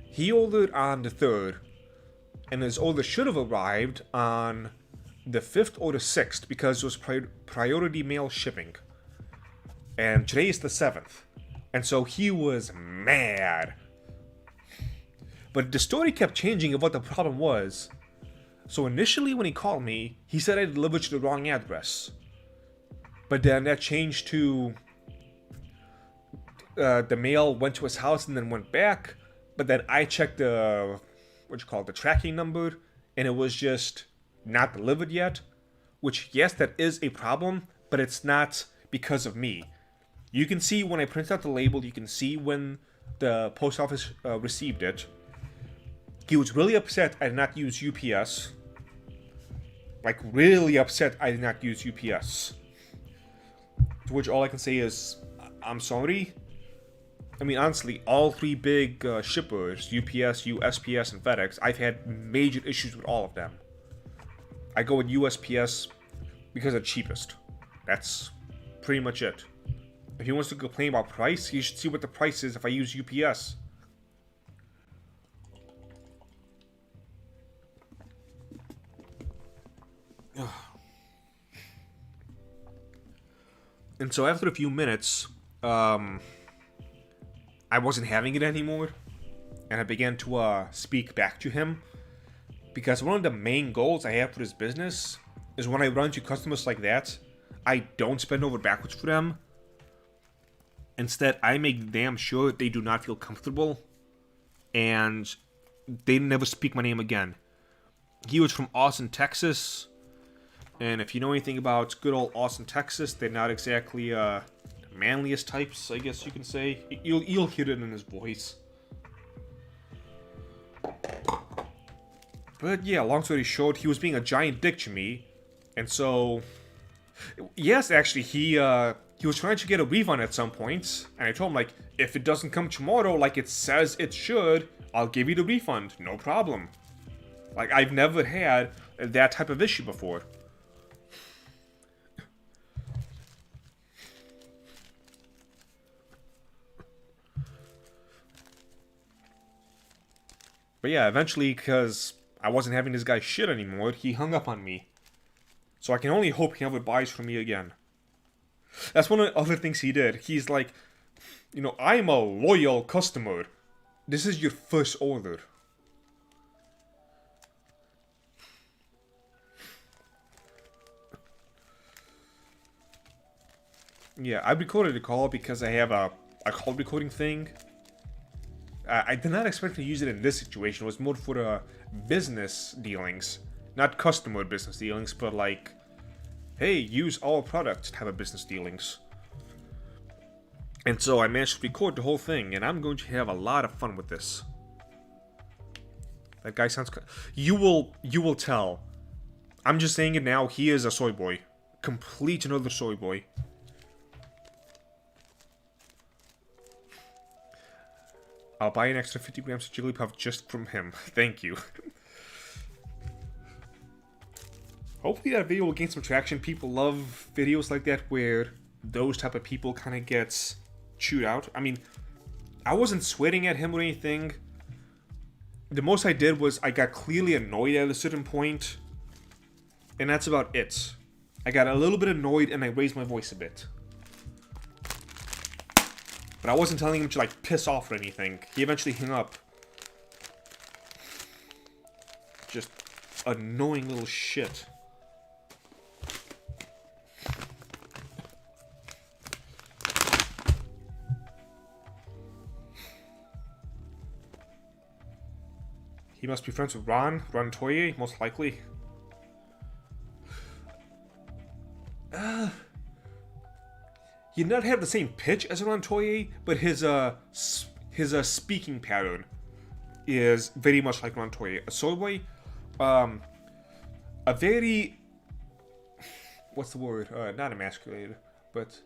he ordered on the 3rd, and his order should have arrived on the 5th or the 6th because it was priority mail shipping. And today is the 7th. And so he was mad. But the story kept changing of what the problem was. So initially when he called me, he said I delivered to the wrong address. But then that changed to the mail went to his house and then went back. But then I checked the tracking number, and it was just not delivered yet. Which, yes, that is a problem, but it's not because of me. You can see when I print out the label, you can see when the post office received it. He was really upset I did not use UPS. Like, really upset I did not use UPS. To which all I can say is, I'm sorry. I mean, honestly, all 3 big shippers, UPS, USPS, and FedEx, I've had major issues with all of them. I go with USPS because they're cheapest. That's pretty much it. If he wants to complain about price, he should see what the price is if I use UPS. And so after a few minutes, I wasn't having it anymore, and I began to speak back to him, because one of the main goals I have for this business is when I run into customers like that, I don't spend over backwards for them. Instead, I make damn sure they do not feel comfortable, and they never speak my name again. He was from Austin, Texas. And if you know anything about good old Austin, Texas, they're not exactly the manliest types, I guess you can say. You'll hear it in his voice. But yeah, long story short, he was being a giant dick to me. And so, yes, actually, he was trying to get a refund at some point. And I told him, like, if it doesn't come tomorrow like it says it should, I'll give you the refund. No problem. Like, I've never had that type of issue before. But yeah, eventually, because I wasn't having this guy shit anymore, he hung up on me. So I can only hope he never buys from me again. That's one of the other things he did. He's like, you know, I'm a loyal customer. This is your first order. Yeah, I recorded the call because I have a call recording thing. I did not expect to use it in this situation. It was more for business dealings. Not customer business dealings, but like, hey, use our product type of business dealings. And so I managed to record the whole thing, and I'm going to have a lot of fun with this. That guy sounds... You will tell. I'm just saying it now, he is a soy boy. Complete another soy boy. I'll buy an extra 50 grams of Jigglypuff just from him. Thank you. Hopefully that video will gain some traction. People love videos like that where those type of people kind of gets chewed out. I mean, I wasn't sweating at him or anything. The most I did was I got clearly annoyed at a certain point. And that's about it. I got a little bit annoyed and I raised my voice a bit. But I wasn't telling him to, like, piss off or anything. He eventually hung up. Just annoying little shit. He must be friends with Ron Toye, most likely. He did not have the same pitch as Ron Toye, but his speaking pattern is very much like Ron Toye. A soy boy, a very, what's the word? Not emasculated, but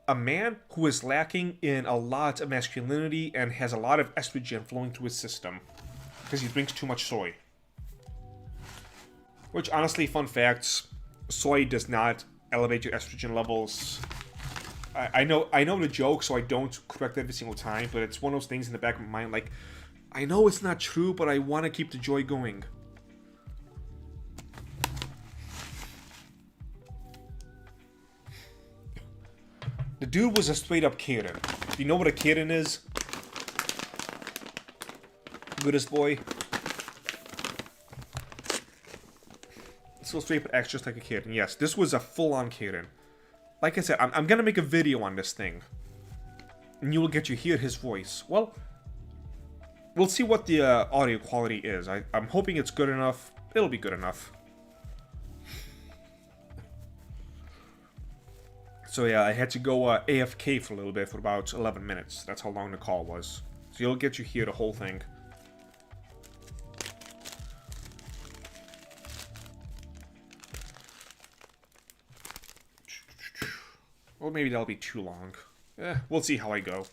a man who is lacking in a lot of masculinity and has a lot of estrogen flowing through his system because he drinks too much soy. Which, honestly, fun facts, soy does not elevate your estrogen levels. I know the joke, so I don't correct it every single time, but it's one of those things in the back of my mind, like, I know it's not true, but I want to keep the joy going. The dude was a straight up Karen. Do you know what a Karen is? Goodest boy. So straight up acts just like a Karen. Yes, this was a full-on Karen. Like I said, I'm gonna make a video on this thing. And you will get to hear his voice. Well, we'll see what the audio quality is. I'm hoping it's good enough. It'll be good enough. So yeah, I had to go AFK for a little bit for about 11 minutes. That's how long the call was. So you'll get to hear the whole thing. Or maybe that'll be too long. We'll see how I go.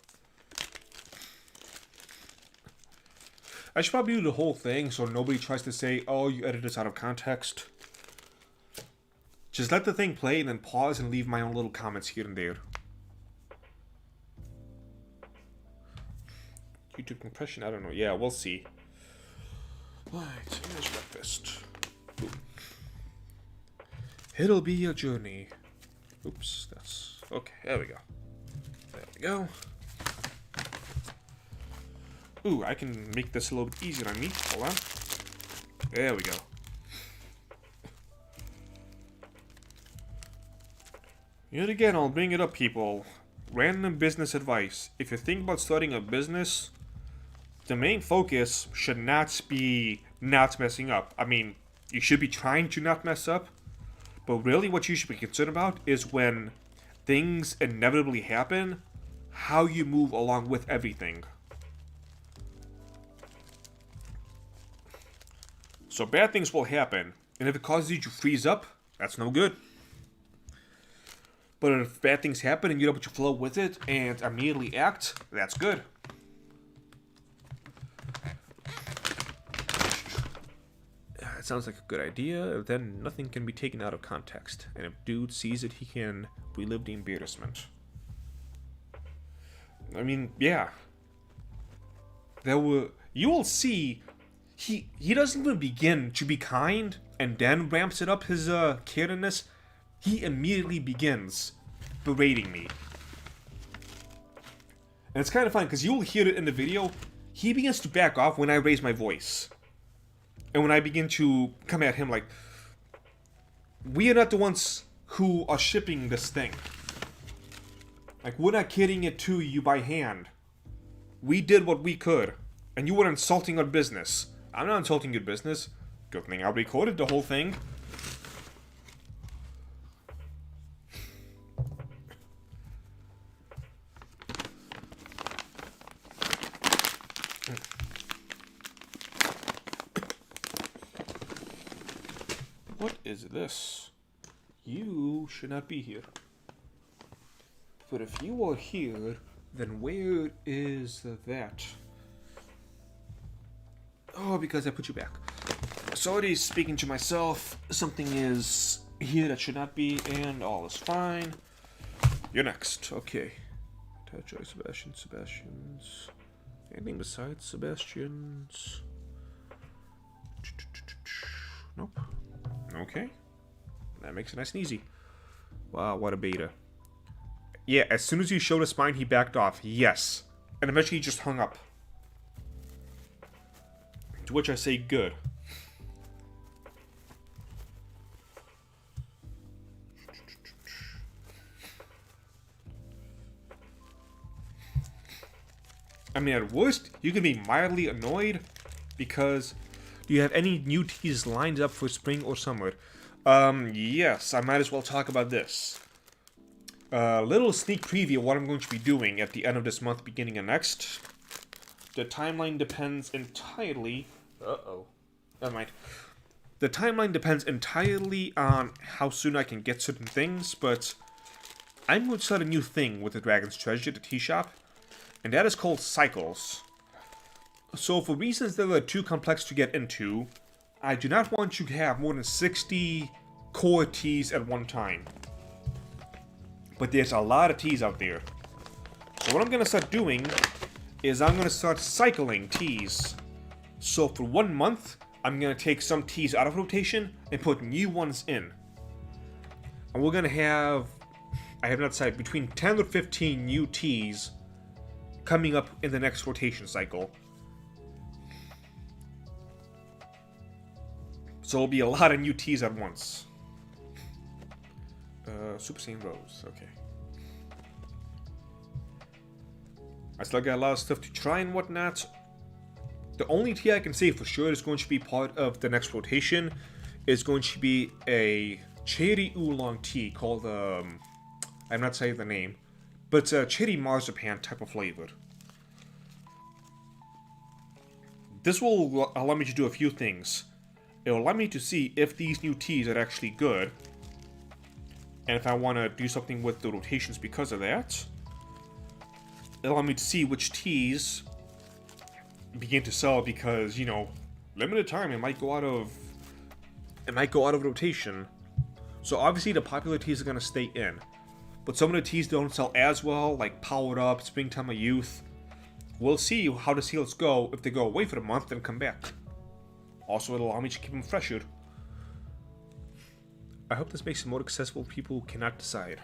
I should probably do the whole thing so nobody tries to say, oh, you edited this out of context. Just let the thing play and then pause and leave my own little comments here and there. YouTube compression? I don't know. Yeah, we'll see. Right, here's breakfast. Boom. It'll be a journey. Oops, that's... Okay, there we go. There we go. Ooh, I can make this a little bit easier on me. Hold on. There we go. Yet again, I'll bring it up, people. Random business advice. If you think about starting a business, the main focus should not be not messing up. I mean, you should be trying to not mess up, but really what you should be concerned about is when things inevitably happen, how you move along with everything. So bad things will happen, and if it causes you to freeze up, that's no good. But if bad things happen and you're able to flow with it and immediately act, that's good. It sounds like a good idea, then nothing can be taken out of context. And if dude sees it, he can relive the embarrassment. I mean, yeah. You will see, he doesn't even begin to be kind and then ramps it up his Karenness. He immediately begins berating me. And it's kind of fun, because you'll hear it in the video. He begins to back off when I raise my voice. And when I begin to come at him like, we are not the ones who are shipping this thing. Like, we're not carrying it to you by hand. We did what we could. And you were insulting our business. I'm not insulting your business. Good thing I recorded the whole thing. What is this? You should not be here. But if you are here, then where is that? Oh, because I put you back. Sorry, speaking to myself. Something is here that should not be, and all is fine. You're next. Okay. Touch Sebastian's. Anything besides Sebastian's? Nope. Okay. That makes it nice and easy. Wow, what a beta. Yeah, as soon as you showed a spine, he backed off. Yes. And eventually he just hung up. To which I say good. I mean, at worst, you can be mildly annoyed because... Do you have any new teas lined up for spring or summer? Yes, I might as well talk about this. A little sneak preview of what I'm going to be doing at the end of this month, beginning of next. The timeline depends entirely... Uh-oh. Never mind. The timeline depends entirely on how soon I can get certain things, but I'm going to start a new thing with the Dragon's Treasure, the tea shop, and that is called cycles. So for reasons that are too complex to get into, I do not want you to have more than 60 core teas at one time. But there's a lot of teas out there. So what I'm going to start doing is I'm going to start cycling teas. So for 1 month, I'm going to take some teas out of rotation and put new ones in. And we're going to have, I have not decided, between 10 or 15 new teas coming up in the next rotation cycle. So it'll be a lot of new teas at once. Super Saiyan Rose, okay. I still got a lot of stuff to try and whatnot. The only tea I can say for sure is going to be part of the next rotation is going to be a cherry oolong tea called, I'm not saying the name, but it's a cherry marzipan type of flavor. This will allow me to do a few things. It will allow me to see if these new teas are actually good, and if I want to do something with the rotations because of that. It'll allow me to see which teas begin to sell because, you know, limited time, it might go out of rotation. So obviously the popular teas are going to stay in. But some of the teas don't sell as well, like Powered Up, Springtime of Youth. We'll see how the sales go if they go away for a month and come back. Also, it'll allow me to keep them fresher. I hope this makes it more accessible to people who cannot decide.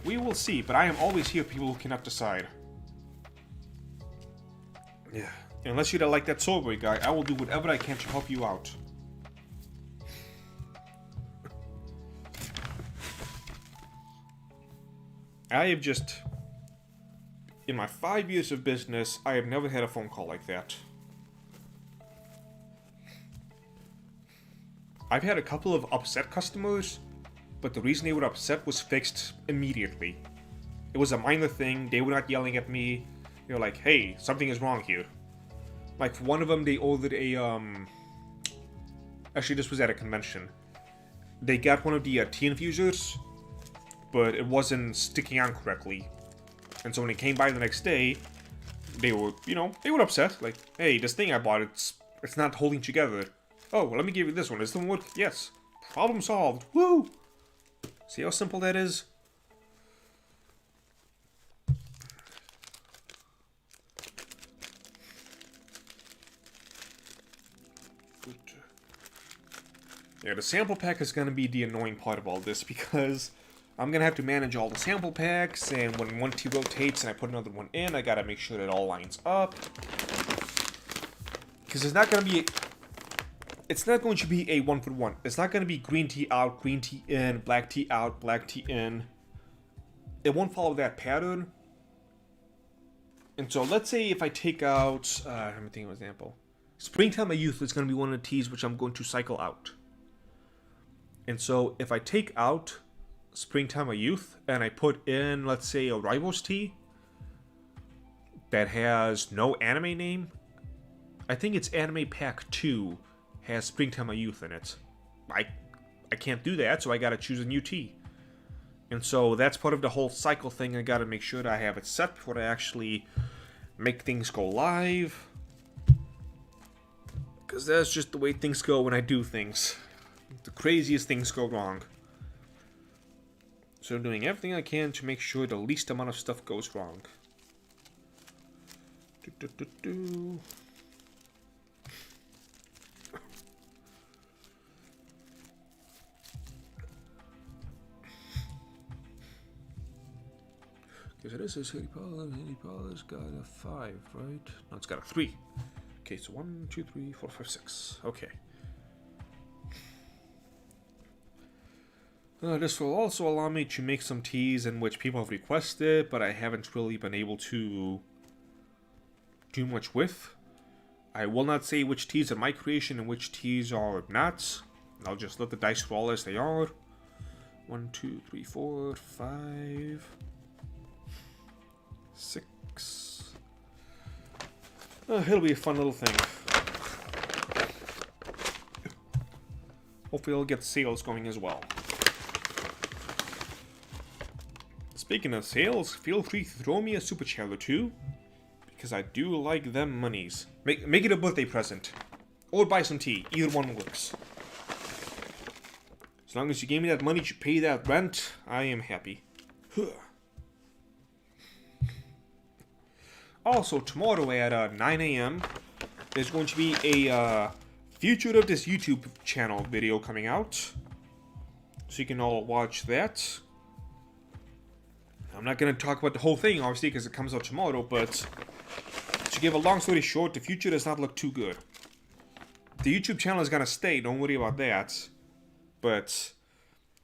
We will see, but I am always here for people who cannot decide. Yeah. Unless you're like that sober guy, I will do whatever I can to help you out. I have just... In my 5 years of business, I have never had a phone call like that. I've had a couple of upset customers, but the reason they were upset was fixed immediately. It was a minor thing, they were not yelling at me. They were like, hey, something is wrong here. Like, for one of them, they ordered a, Actually, this was at a convention. They got one of the tea infusers, but it wasn't sticking on correctly. And so when it came by the next day, they were, you know, they were upset. Like, hey, this thing I bought, it's not holding together. Oh, well, let me give you this one. Does this one work? Yes. Problem solved. Woo! See how simple that is? Yeah, the sample pack is going to be the annoying part of all this because I'm going to have to manage all the sample packs, and when one tea rotates and I put another one in, I got to make sure that it all lines up. Because it's not going to be... It's not going to be a 1-for-1. It's not going to be green tea out, green tea in, black tea out, black tea in. It won't follow that pattern. And so let's say if I take out, let me think of an example. Springtime of Youth is going to be one of the teas which I'm going to cycle out. And so if I take out Springtime of Youth and I put in, let's say, a Rivals tea that has no anime name, I think it's Anime Pack 2 has Springtime of Youth in it. I can't do that, so I gotta choose a new tea. And so that's part of the whole cycle thing. I gotta make sure that I have it set before I actually make things go live. Because that's just the way things go when I do things. The craziest things go wrong. So I'm doing everything I can to make sure the least amount of stuff goes wrong. Okay, so this is Haley Paula's got a 5, right? No, it's got a 3. Okay, so 1, 2, 3, 4, 5, 6. Okay. This will also allow me to make some teas in which people have requested, but I haven't really been able to do much with. I will not say which teas are my creation and which teas are not. I'll just let the dice roll as they are. 1, 2, 3, 4, 5, 6. It'll be a fun little thing. Hopefully it'll get sales going as well. Speaking of sales, feel free to throw me a super chat or two, because I do like them monies. Make it a birthday present, or buy some tea. Either one works. As long as you give me that money to pay that rent, I am happy. Also, tomorrow at 9 a.m. there's going to be a future of this YouTube channel video coming out, so you can all watch that. I'm not going to talk about the whole thing, obviously, because it comes out tomorrow, but to give a long story short, the future does not look too good. The YouTube channel is going to stay, don't worry about that. But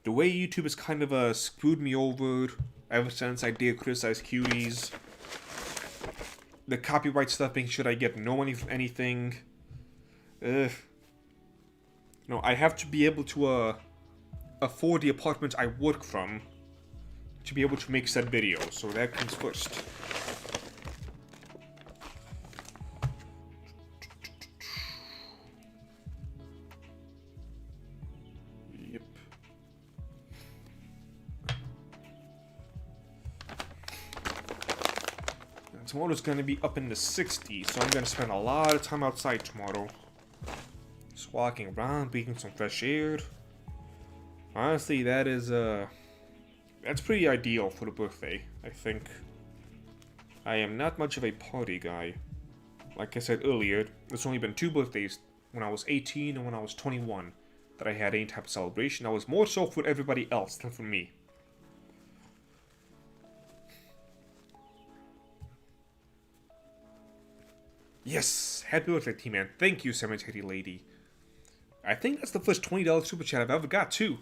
the way YouTube has kind of screwed me over ever since I did criticize cuties. The copyright stuff, making sure I get no money from anything. No, I have to be able to afford the apartment I work from to be able to make said video, so that comes first. Yep. And tomorrow's gonna be up in the 60s, so I'm gonna spend a lot of time outside tomorrow. Just walking around, breathing some fresh air. Honestly, that is, that's pretty ideal for the birthday, I think. I am not much of a party guy. Like I said earlier, there's only been 2 birthdays, when I was 18 and when I was 21, that I had any type of celebration. That was more so for everybody else than for me. Yes! Happy birthday, T-Man. Thank you, Cemetery Lady. I think that's the first $20 super chat I've ever got, too.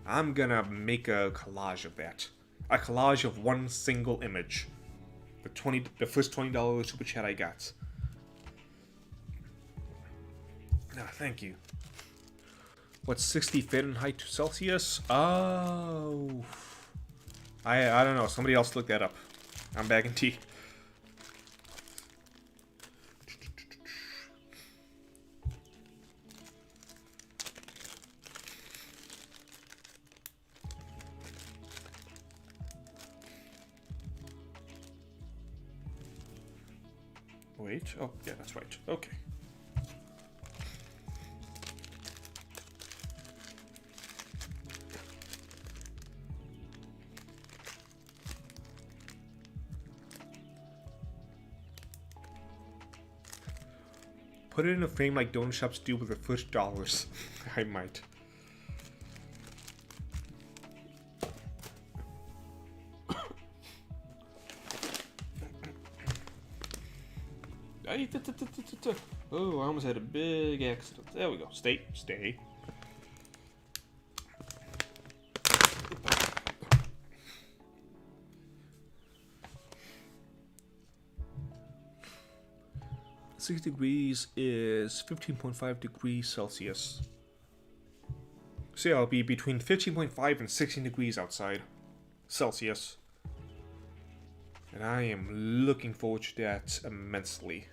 I'm gonna make a collage of that. A collage of one single image. The first $20 super chat I got. Ah, thank you. What's 60 Fahrenheit to Celsius? Oh. I don't know. Somebody else look that up. I'm back in tea. Wait, oh, yeah, that's right. Okay. Put it in a frame like donut shops do with the first dollars. I might. Oh, I almost had a big accident. There we go. Stay. 6 degrees is 15.5 degrees Celsius. So yeah, I'll be between 15.5 and 16 degrees outside Celsius. And I am looking forward to that immensely.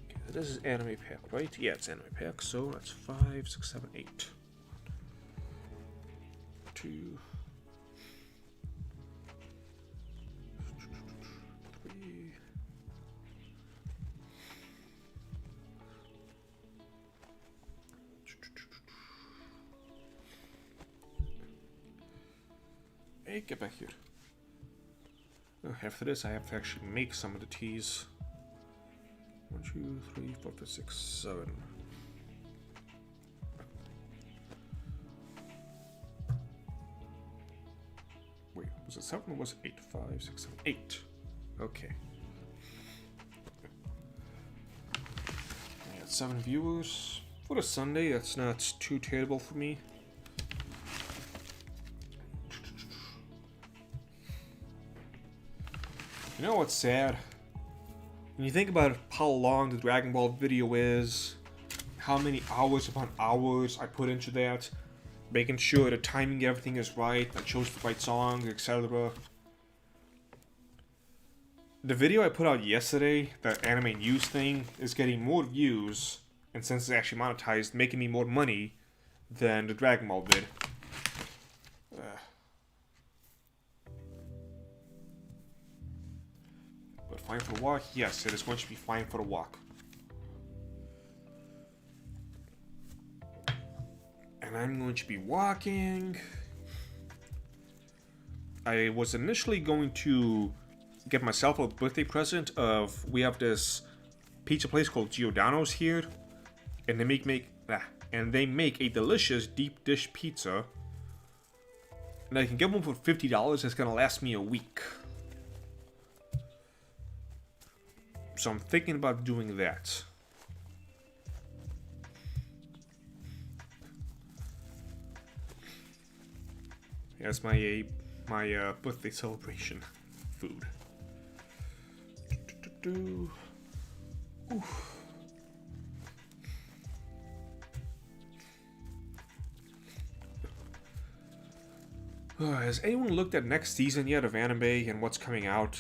Okay, this is anime pack, right? Yeah, it's anime pack, so that's 5, 6, 7, 8. 2. 3. Hey, get back here. After this, I have to actually make some of the teas. 1, 2, 3, 4, 5, 6, 7. Wait, was it 7 or was it 8? 5, 6, 7, 8. Okay. I got 7 viewers. For a Sunday, that's not too terrible for me. You know what's sad? When you think about how long the Dragon Ball video is, how many hours upon hours I put into that, making sure the timing, everything is right, I chose the right songs, etc. The video I put out yesterday, the anime news thing, is getting more views, and since it's actually monetized, making me more money than the Dragon Ball did. fine for a walk? Yes, it is going to be fine for a walk. And I'm going to be walking. I was initially going to get myself a birthday present of, we have this pizza place called Giordano's here, and they make a delicious deep dish pizza, and I can get one for $50. It's gonna last me a week. So I'm thinking about doing that. That's my birthday celebration food. Has anyone looked at next season yet of anime and what's coming out?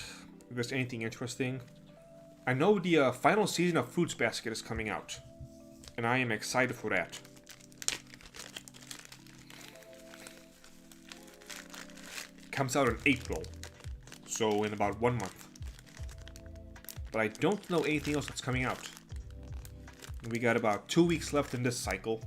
If there's anything interesting? I know the final season of Fruits Basket is coming out, and I am excited for that. It comes out in April, so in about 1 month. But I don't know anything else that's coming out. We got about 2 weeks left in this cycle.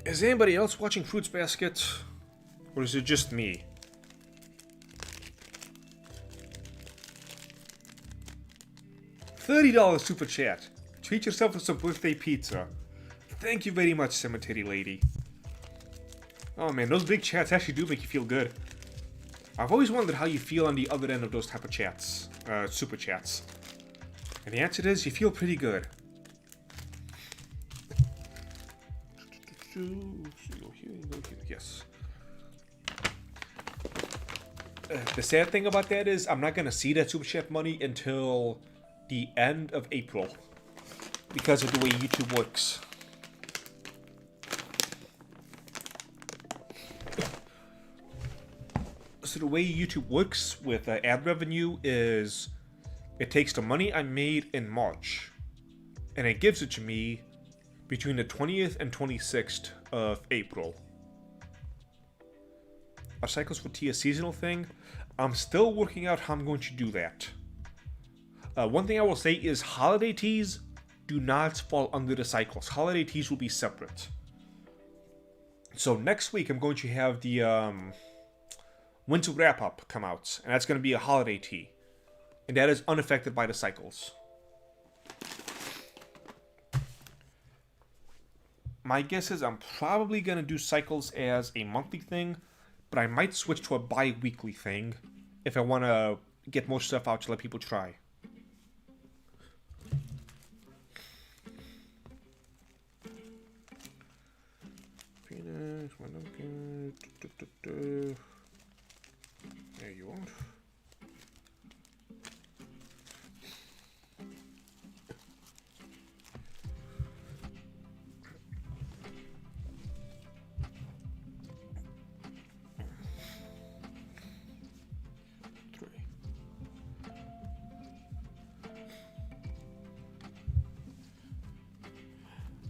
Is anybody else watching Fruits Basket? Or is it just me? $30 super chat. Treat yourself to some birthday pizza. Thank you very much, Cemetery Lady. Oh man, those big chats actually do make you feel good. I've always wondered how you feel on the other end of those type of chats. Super chats. And the answer is, you feel pretty good. Yes. The sad thing about that is I'm not gonna see that super chat money until the end of April because of the way YouTube works. So the way YouTube works with ad revenue is it takes the money I made in March and it gives it to me between the 20th and 26th of April. Are cycles for tea a seasonal thing? I'm still working out how I'm going to do that. One thing I will say is holiday teas do not fall under the cycles. Holiday teas will be separate. So next week I'm going to have the winter wrap-up come out, and that's going to be a holiday tea. And that is unaffected by the cycles. My guess is I'm probably going to do cycles as a monthly thing, but I might switch to a bi-weekly thing if I want to get more stuff out to let people try. Phoenix, there you are.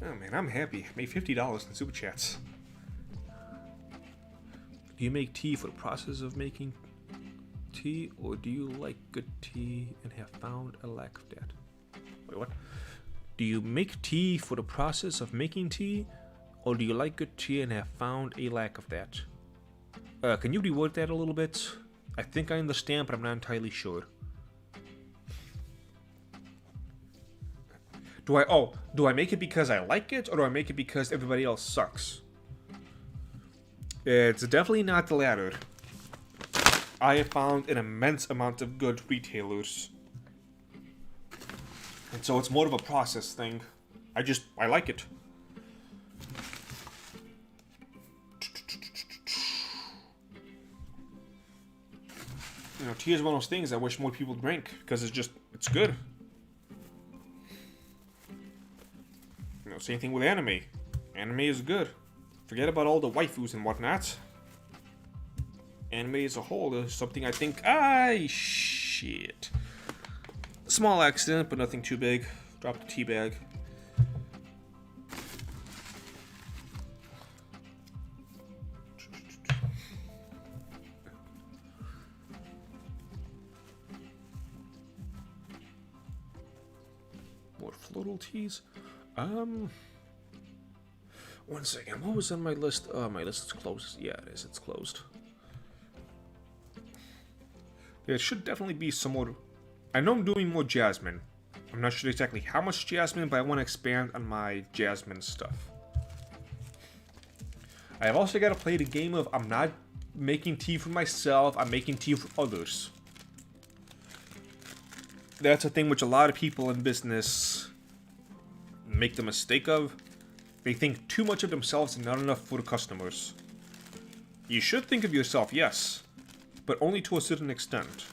Oh man, I'm happy. Made $50 in super chats. Do you make tea for the process of making tea, or do you like good tea and have found a lack of that? Wait, what? Do you make tea for the process of making tea, or do you like good tea and have found a lack of that? Can you reword that a little bit? I think I understand, but I'm not entirely sure. Do I make it because I like it, or do I make it because everybody else sucks? It's definitely not the latter. I have found an immense amount of good retailers. And so it's more of a process thing. I like it. You know, tea is one of those things I wish more people drink, because it's good. You know, same thing with anime. Anime is good. Forget about all the waifus and whatnot. Anime as a whole is something I think... shit. Small accident, but nothing too big. Dropped the tea bag. More floral teas. One second. What was on my list? Oh, my list is closed. Yeah, it is. It's closed. There should definitely be some more. I know I'm doing more jasmine. I'm not sure exactly how much jasmine, but I want to expand on my jasmine stuff. I have also got to play the game of I'm not making tea for myself, I'm making tea for others. That's a thing which a lot of people in business make the mistake of. They think too much of themselves and not enough for the customers. You should think of yourself, yes, but only to a certain extent.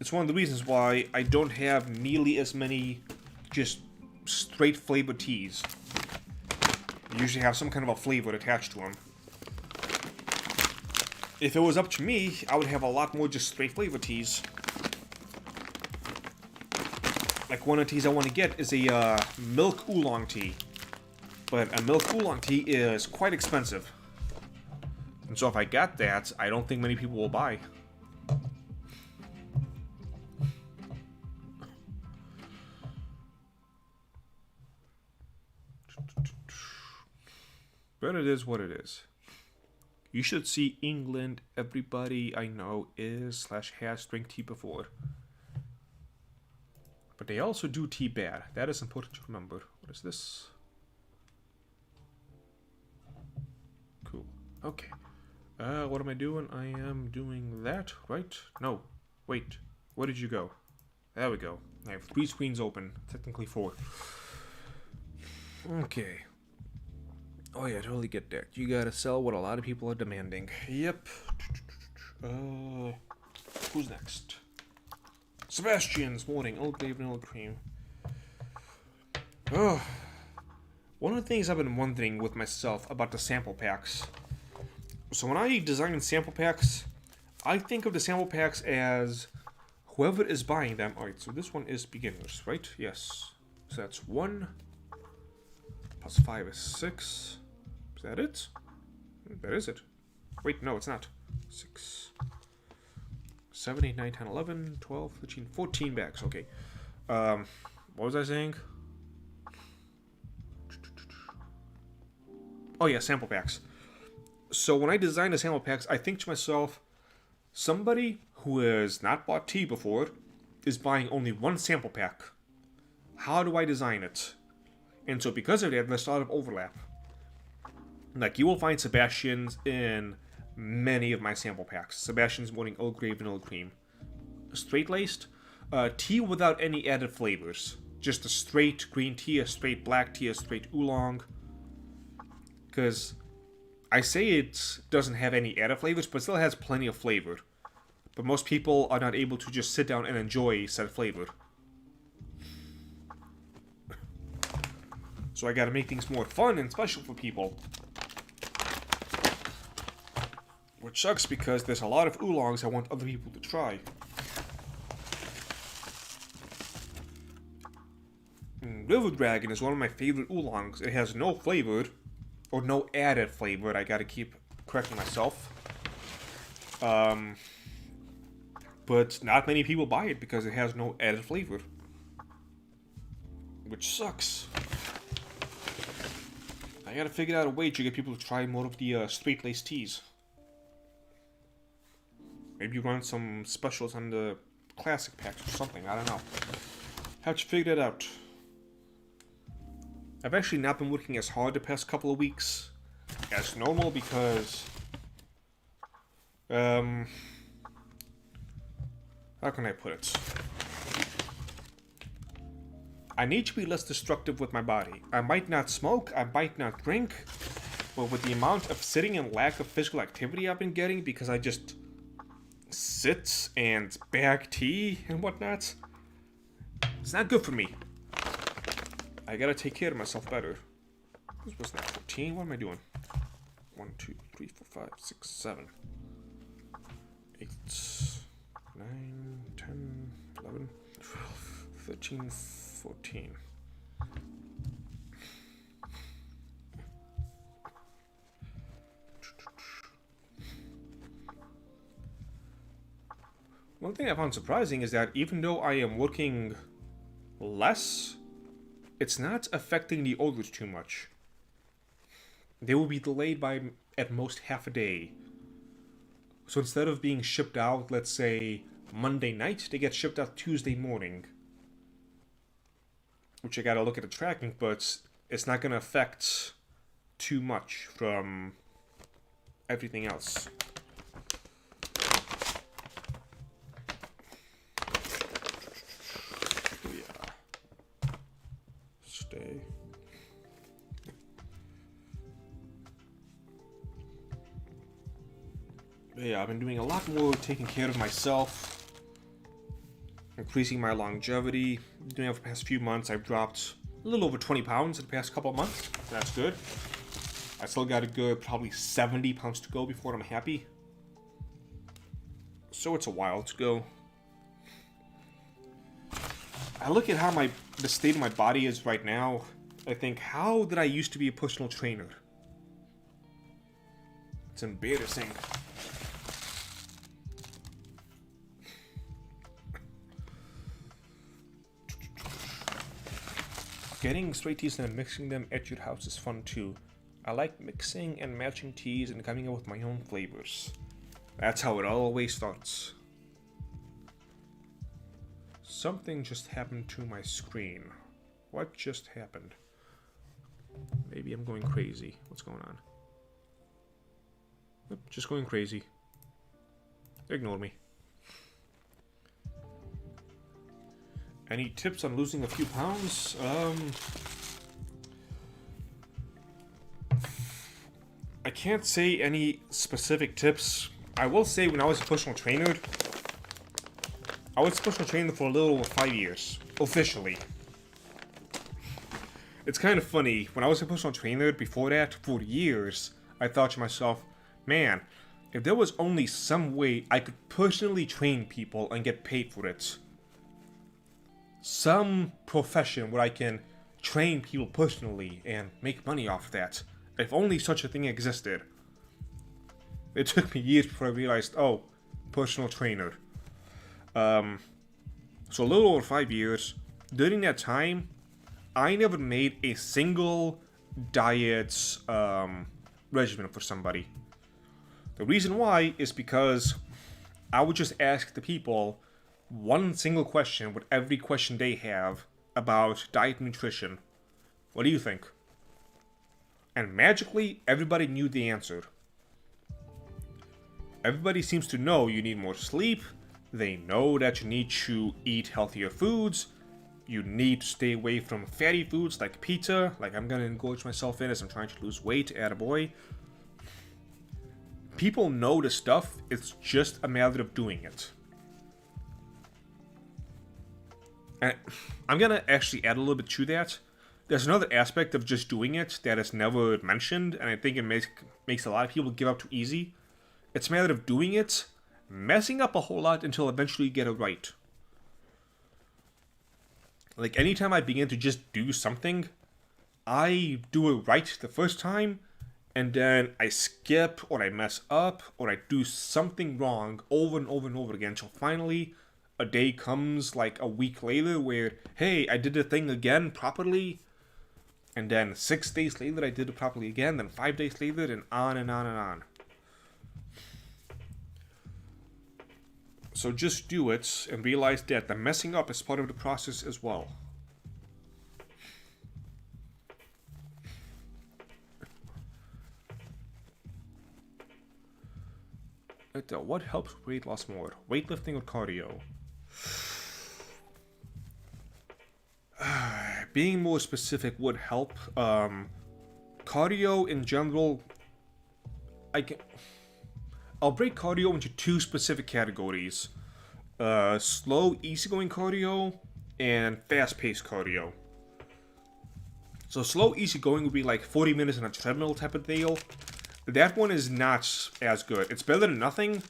It's one of the reasons why I don't have nearly as many just straight flavored teas. You usually have some kind of a flavor attached to them. If it was up to me, I would have a lot more just straight flavored teas. Like one of the teas I want to get is a milk oolong tea. But a milk oolong tea is quite expensive. And so if I got that, I don't think many people will buy. But it is what it is. You should see England. Everybody I know is / has drank tea before. But they also do tea bad. That is important to remember. What is this? Cool. Okay. What am I doing? I am doing that, right? No. Wait. Where did you go? There we go. I have 3 screens open. Technically 4. Okay. Oh yeah, I totally get that. You gotta sell what a lot of people are demanding. Yep. Who's next? Sebastian's morning. Old Grey vanilla cream. Oh. One of the things I've been wondering with myself about the sample packs. So when I design sample packs, I think of the sample packs as whoever is buying them. Alright, so this one is beginners, right? Yes. So that's 1 plus 5 is 6. Is that it? That is it. Wait, no, it's not. 6, 7, 8, 9, 10, 11, 12, 13, 14 bags. Okay. What was I saying? Oh yeah, sample packs. So when I design the sample packs, I think to myself, somebody who has not bought tea before is buying only 1 sample pack. How do I design it? And so because of that, there's a lot of overlap. Like, you will find Sebastian's in many of my sample packs. Sebastian's morning Earl Grey vanilla cream. Straight-laced, tea without any added flavors. Just a straight green tea, a straight black tea, a straight oolong. Because I say it doesn't have any added flavors, but still has plenty of flavor. But most people are not able to just sit down and enjoy said flavor. So I gotta make things more fun and special for people. Which sucks because there's a lot of oolongs I want other people to try. River Dragon is one of my favorite oolongs. It has no flavor, or no added flavor. I gotta keep correcting myself. But not many people buy it because it has no added flavor. Which sucks. I gotta figure out a way to get people to try more of the straight-laced teas. Maybe run some specials on the classic packs or something, I don't know. Have to figure that out. I've actually not been working as hard the past couple of weeks as normal because... how can I put it? I need to be less destructive with my body. I might not smoke, I might not drink, but with the amount of sitting and lack of physical activity I've been getting because I just sit and bag tea and whatnot, it's not good for me. I gotta take care of myself better. This was not 14. What am I doing? 1, 2, 3, 4, 5, 6, 7, 8, 9, 10, 11, 12, 13, 14. One thing I found surprising is that even though I am working less, it's not affecting the orders too much. They will be delayed by at most half a day. So instead of being shipped out, let's say, Monday night, they get shipped out Tuesday morning. Which I gotta look at the tracking, but it's not gonna affect too much from everything else. Stay. Yeah, I've been doing a lot more taking care of myself, increasing my longevity. Doing it for the past few months, I've dropped a little over 20 pounds in the past couple of months. That's good. I still got a good probably 70 pounds to go before I'm happy. So it's a while to go. I look at how the state of my body is right now. I think, how did I used to be a personal trainer? It's embarrassing. Getting straight teas and mixing them at your house is fun too. I like mixing and matching teas and coming up with my own flavors. That's how it always starts. Something just happened to my screen. What just happened? Maybe I'm going crazy. What's going on? Nope, just going crazy. Ignore me. Any tips on losing a few pounds? I can't say any specific tips. I will say when I was a personal trainer, I was a personal trainer for a little over 5 years, officially. It's kind of funny, when I was a personal trainer before that, for years, I thought to myself, man, if there was only some way I could personally train people and get paid for it. Some profession where I can train people personally and make money off that. If only such a thing existed. It took me years before I realized, oh, personal trainer. So a little over 5 years. During that time, I never made a single diet regimen for somebody. The reason why is because I would just ask the people one single question with every question they have about diet and nutrition. What do you think? And magically, everybody knew the answer. Everybody seems to know you need more sleep. They know that you need to eat healthier foods. You need to stay away from fatty foods like pizza, like I'm gonna engorge myself in as I'm trying to lose weight, attaboy. People know the stuff, it's just a matter of doing it. And I'm gonna actually add a little bit to that. There's another aspect of just doing it that is never mentioned, and I think it makes a lot of people give up too easy. It's a matter of doing it, messing up a whole lot until eventually you get it right. Like, anytime I begin to just do something, I do it right the first time, and then I skip, or I mess up, or I do something wrong over and over and over again, until finally a day comes, like a week later, where, hey, I did the thing again properly, and then 6 days later I did it properly again, then 5 days later, and on and on and on. So just do it, and realize that the messing up is part of the process as well. What helps weight loss more? Weightlifting or cardio? Being more specific would help. Cardio in general, I'll break cardio into two specific categories. Slow, easygoing cardio, and fast-paced cardio. So slow, easygoing would be like 40 minutes on a treadmill type of deal. That one is not as good. It's better than nothing,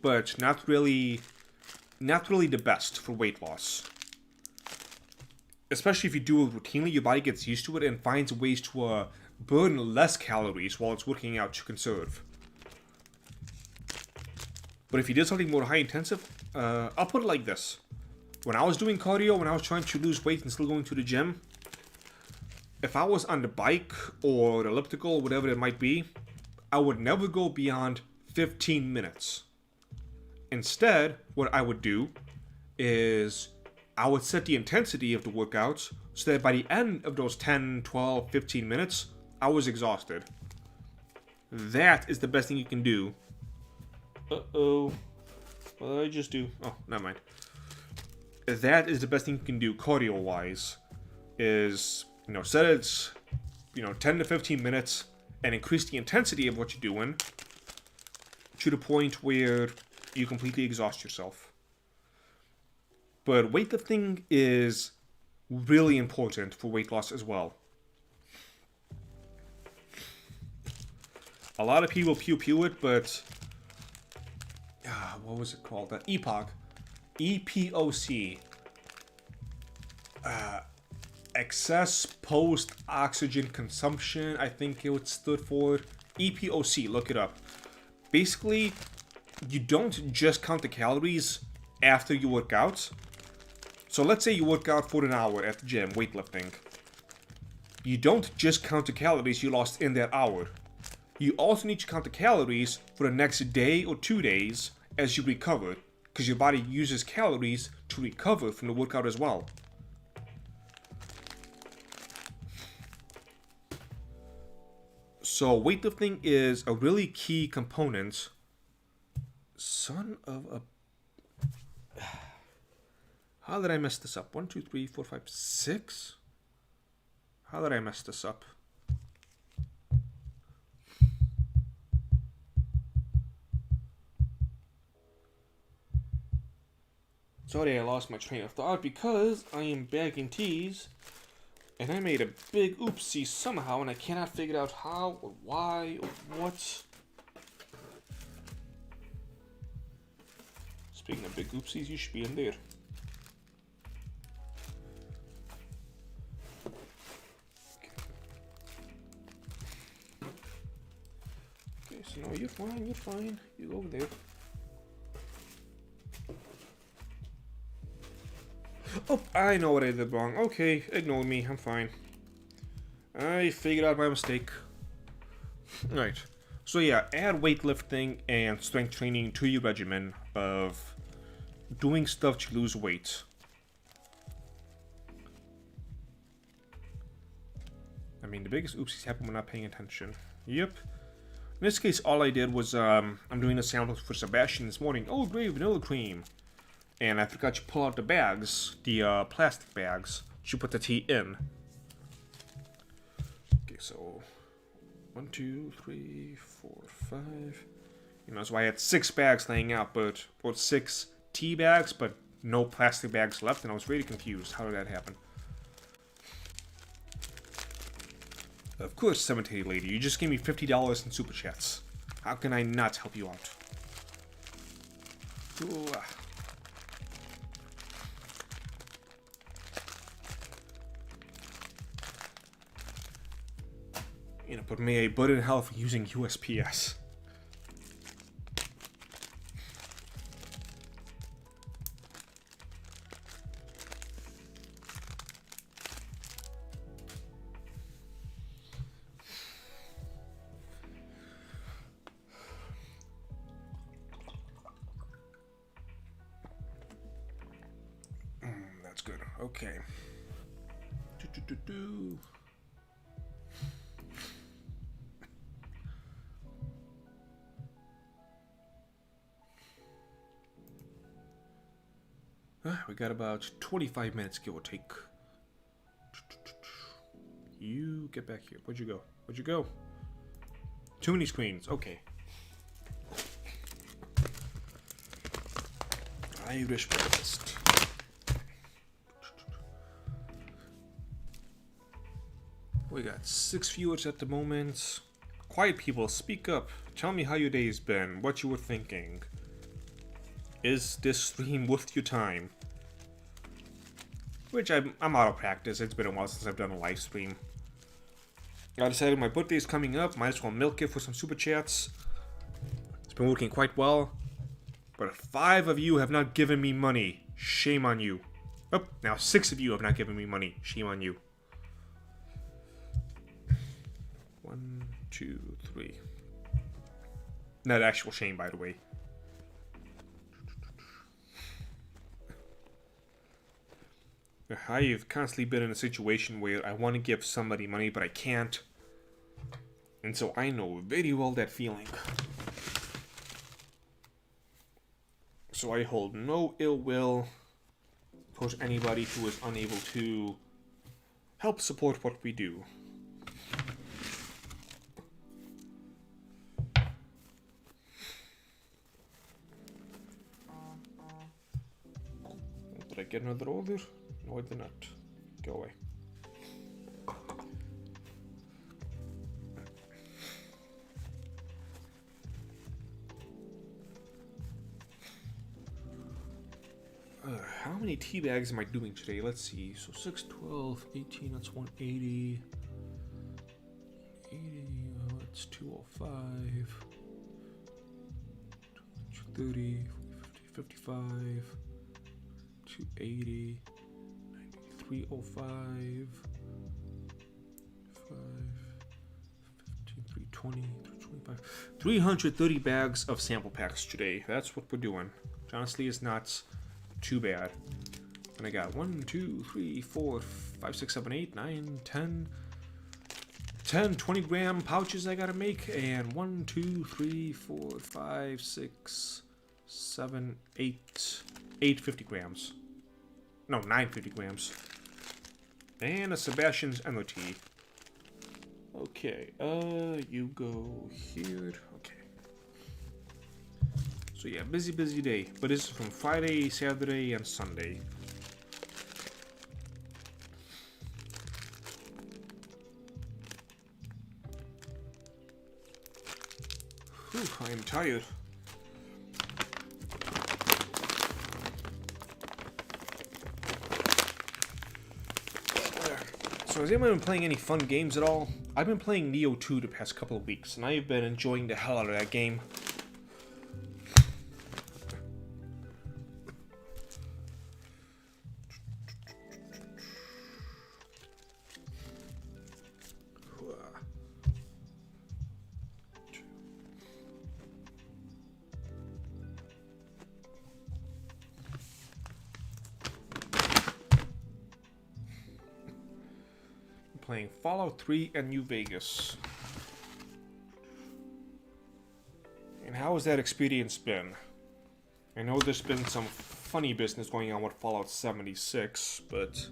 but not really not really the best for weight loss. Especially if you do it routinely, your body gets used to it and finds ways to burn less calories while it's working out to conserve. But if you did something more high intensive, I'll put it like this. When I was doing cardio, when I was trying to lose weight and still going to the gym, if I was on the bike or the elliptical, whatever it might be, I would never go beyond 15 minutes. Instead, what I would do is I would set the intensity of the workouts so that by the end of those 10, 12, 15 minutes, I was exhausted. That is the best thing you can do. Uh-oh. What did I just do? Oh, never mind. That is the best thing you can do cardio-wise. Is, set it, 10 to 15 minutes and increase the intensity of what you're doing to the point where you completely exhaust yourself. But weightlifting is really important for weight loss as well. A lot of people pew it, but what was it called? EPOC. EPOC. Excess post-oxygen consumption, I think it stood for. EPOC, look it up. Basically, you don't just count the calories after you work out. So let's say you work out for an hour at the gym, weightlifting. You don't just count the calories you lost in that hour. You also need to count the calories for the next day or 2 days as you recover, because your body uses calories to recover from the workout as well. So weightlifting is a really key component. Son of a... How did I mess this up? 1, 2, 3, 4, 5, 6? How did I mess this up? Sorry, I lost my train of thought because I am bagging teas and I made a big oopsie somehow and I cannot figure out how or why or what. Speaking of big oopsies, you should be in there. Okay, so no, you're fine. You go over there. Oh, I know what I did wrong. Okay, ignore me. I'm fine. I figured out my mistake. Right. So yeah, add weightlifting and strength training to your regimen of doing stuff to lose weight. I mean, the biggest oopsies happen when not paying attention. Yep. In this case, all I did was, I'm doing a sample for Sebastian this morning. Oh, great, vanilla cream. And I forgot to pull out the bags, the plastic bags, to put the tea in. Okay, so 1, 2, 3, 4, 5. So I had 6 bags laying out, or 6 tea bags, but no plastic bags left, and I was really confused. How did that happen? Of course, cemetery lady, you just gave me $50 in super chats. How can I not help you out? Ooh. But may I butt in hell for using USPS. That's good. Okay. We got about 25 minutes, give or take. You get back here. Where'd you go? Where'd you go? Too many screens. Okay. Irish breakfast. We got 6 viewers at the moment. Quiet people, speak up. Tell me how your day's been, what you were thinking. Is this stream worth your time? Which I'm out of practice. It's been a while since I've done a live stream. I decided my birthday is coming up. Might as well milk it for some super chats. It's been working quite well. But 5 of you have not given me money. Shame on you. Oh, now 6 of you have not given me money. Shame on you. 1, 2, 3. Not actual shame, by the way. I've constantly been in a situation where I want to give somebody money, but I can't. And so I know very well that feeling. So I hold no ill will towards anybody who is unable to help support what we do. Did I get another order? No, I did not. Go away. How many tea bags am I doing today? Let's see. So 6, 12, 18, that's 180. 80, that's 205. 230, 50, 55. 280. 305. 5, 15, 320, 325. 330 bags of sample packs today. That's what we're doing. Which honestly is not too bad. And I got 1, 2, 3, 4, 5, 6, 7, 8, 9, 10, 20 gram pouches I gotta make. And 1, 2, 3, 4, 5, 6, 7, 8, 50 grams. No, 950 grams. And a Sebastian's MOT. Okay, you go here. Okay. So yeah, busy day. But this is from Friday, Saturday, and Sunday. Whew, I am tired. So has anyone been playing any fun games at all? I've been playing Neo 2 the past couple of weeks, and I've been enjoying the hell out of that game. Playing Fallout 3 and New Vegas. And how has that experience been? I know there's been some funny business going on with Fallout 76, but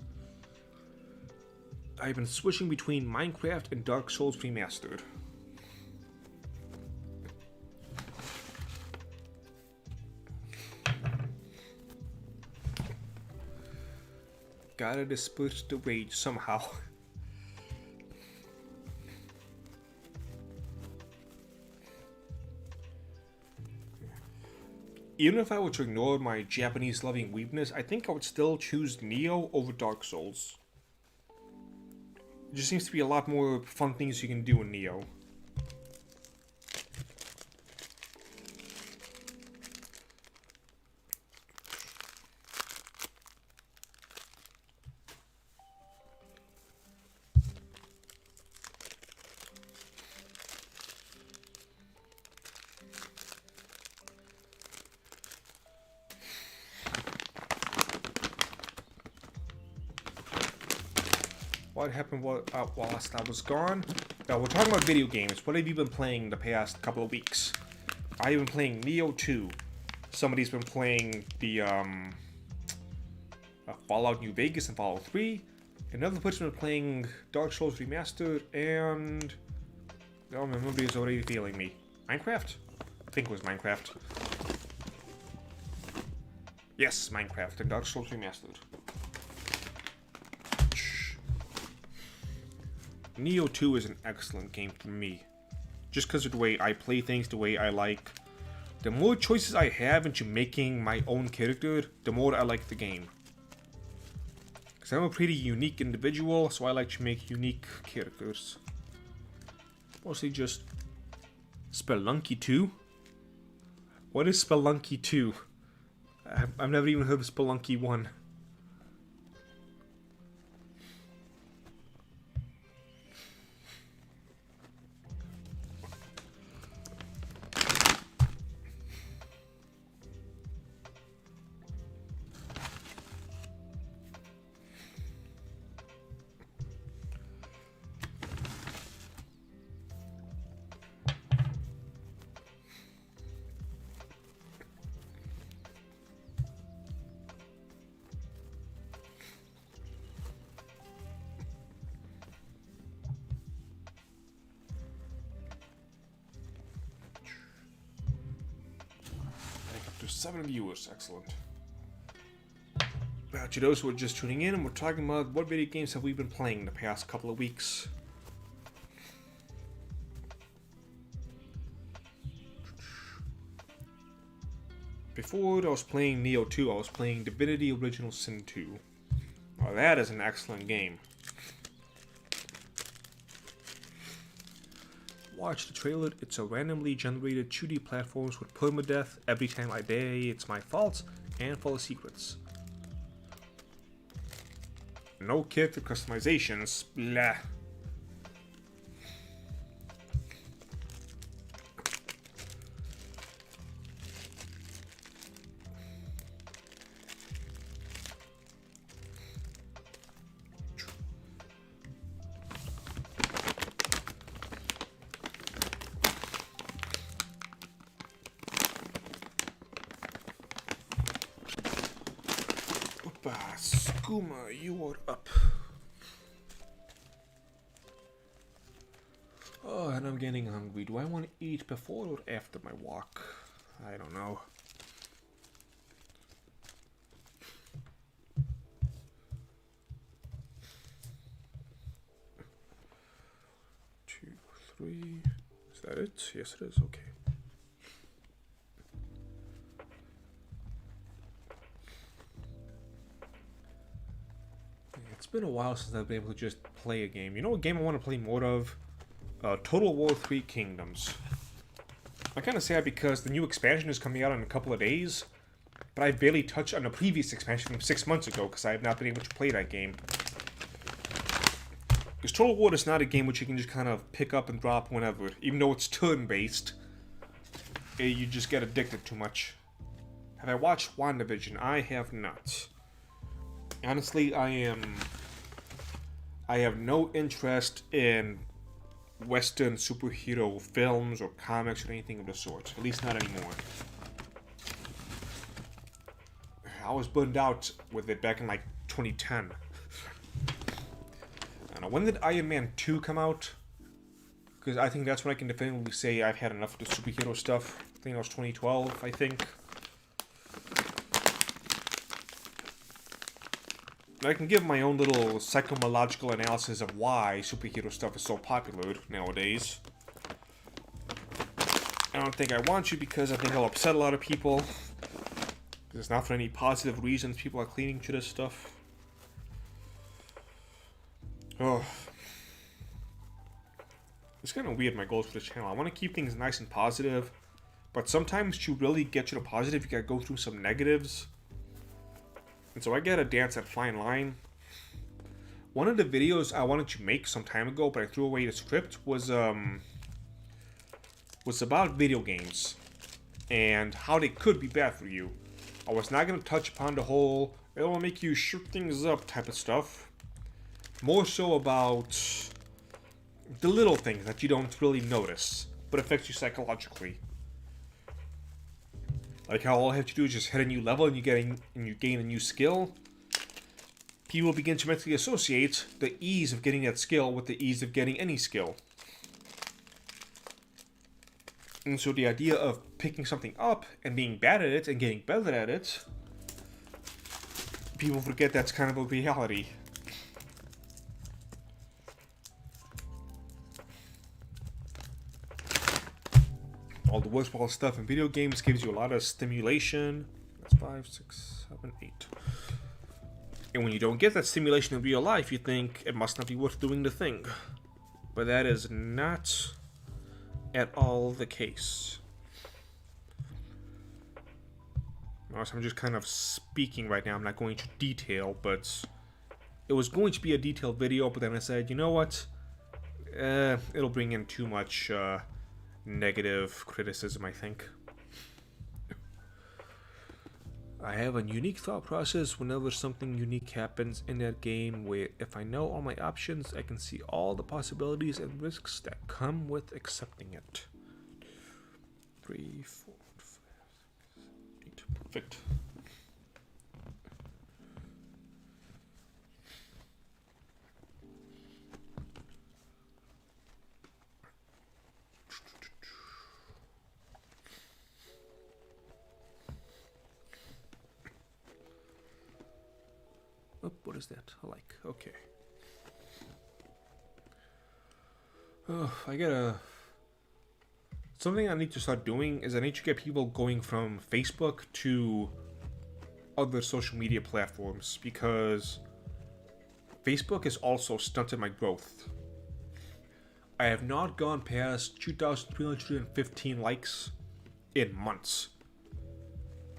I've been switching between Minecraft and Dark Souls Remastered. Gotta disperse the rage somehow. Even if I were to ignore my Japanese-loving weakness, I think I would still choose Neo over Dark Souls. There just seems to be a lot more fun things you can do in Neo. What happened whilst I was gone? Now, we're talking about video games. What have you been playing the past couple of weeks? I've been playing Neo 2. Somebody's been playing the Fallout New Vegas and Fallout 3. Another person been playing Dark Souls Remastered and... oh, my memory is already failing me. Minecraft? I think it was Minecraft. Yes, Minecraft and Dark Souls Remastered. Neo 2 is an excellent game for me. Just because of the way I play things, the way I like the more choices I have into making my own character, the more I like the game. Because I'm a pretty unique individual, so I like to make unique characters. Mostly just Spelunky 2? What is Spelunky 2? I've never even heard of Spelunky 1. To 7 viewers, excellent. Now, to those who are just tuning in, we're talking about what video games have we been playing the past couple of weeks. Before I was playing Neo 2, I was playing Divinity Original Sin 2. Now that is an excellent game. Watch the trailer. It's a randomly generated 2D platforms with permadeath. Every time I die, it's my fault, and full of secrets. No character customizations. Blah. Skooma, you are up. Oh, and I'm getting hungry. Do I want to eat before or after my walk? I don't know. Two, three. Is that it? Yes, it is. Okay. It's been a while since I've been able to just play a game. You know what game I want to play more of? Total War 3 Kingdoms. I kind of say that because the new expansion is coming out in a couple of days, but I barely touched on the previous expansion from 6 months ago because I have not been able to play that game. Because Total War is not a game which you can just kind of pick up and drop whenever. Even though it's turn-based, you just get addicted too much. Have I watched WandaVision? I have not. Honestly, I have no interest in Western superhero films or comics or anything of the sort. At least not anymore. I was burned out with it back in like 2010. I don't know, when did Iron Man 2 come out? Because I think that's when I can definitively say I've had enough of the superhero stuff. I think that was 2012, I think. I can give my own little psychological analysis of why superhero stuff is so popular nowadays. I don't think I want to because I think I'll upset a lot of people. It's not for any positive reasons people are clinging to this stuff. Oh. It's kind of weird, my goals for this channel. I want to keep things nice and positive, but sometimes to really get to the positive, you gotta go through some negatives. And so I gotta dance that fine line. One of the videos I wanted to make some time ago, but I threw away the script, was about video games and how they could be bad for you. I was not gonna touch upon the whole "it'll make you shoot things up" type of stuff. More so about the little things that you don't really notice, but affects you psychologically. Like how all I have to do is just hit a new level and you gain a new skill. People begin to mentally associate the ease of getting that skill with the ease of getting any skill. And so the idea of picking something up and being bad at it and getting better at it, people forget that's kind of a reality. all the worthwhile stuff in video games gives you a lot of stimulation. That's 5, 6, 7, 8. And when you don't get that stimulation in real life, you think it must not be worth doing the thing. But that is not at all the case. I'm just kind of speaking right now. I'm not going to detail, but it was going to be a detailed video, but then I said, you know what? It'll bring in too much negative criticism, I think. I have a unique thought process whenever something unique happens in that game, where if I know all my options, I can see all the possibilities and risks that come with accepting it. 3, 4, 5, 6, 8. Perfect. Oh, what is that? I like. Okay. Oh, I gotta... Something I need to start doing is I need to get people going from Facebook to other social media platforms, because Facebook has also stunted my growth. I have not gone past 2,315 likes in months.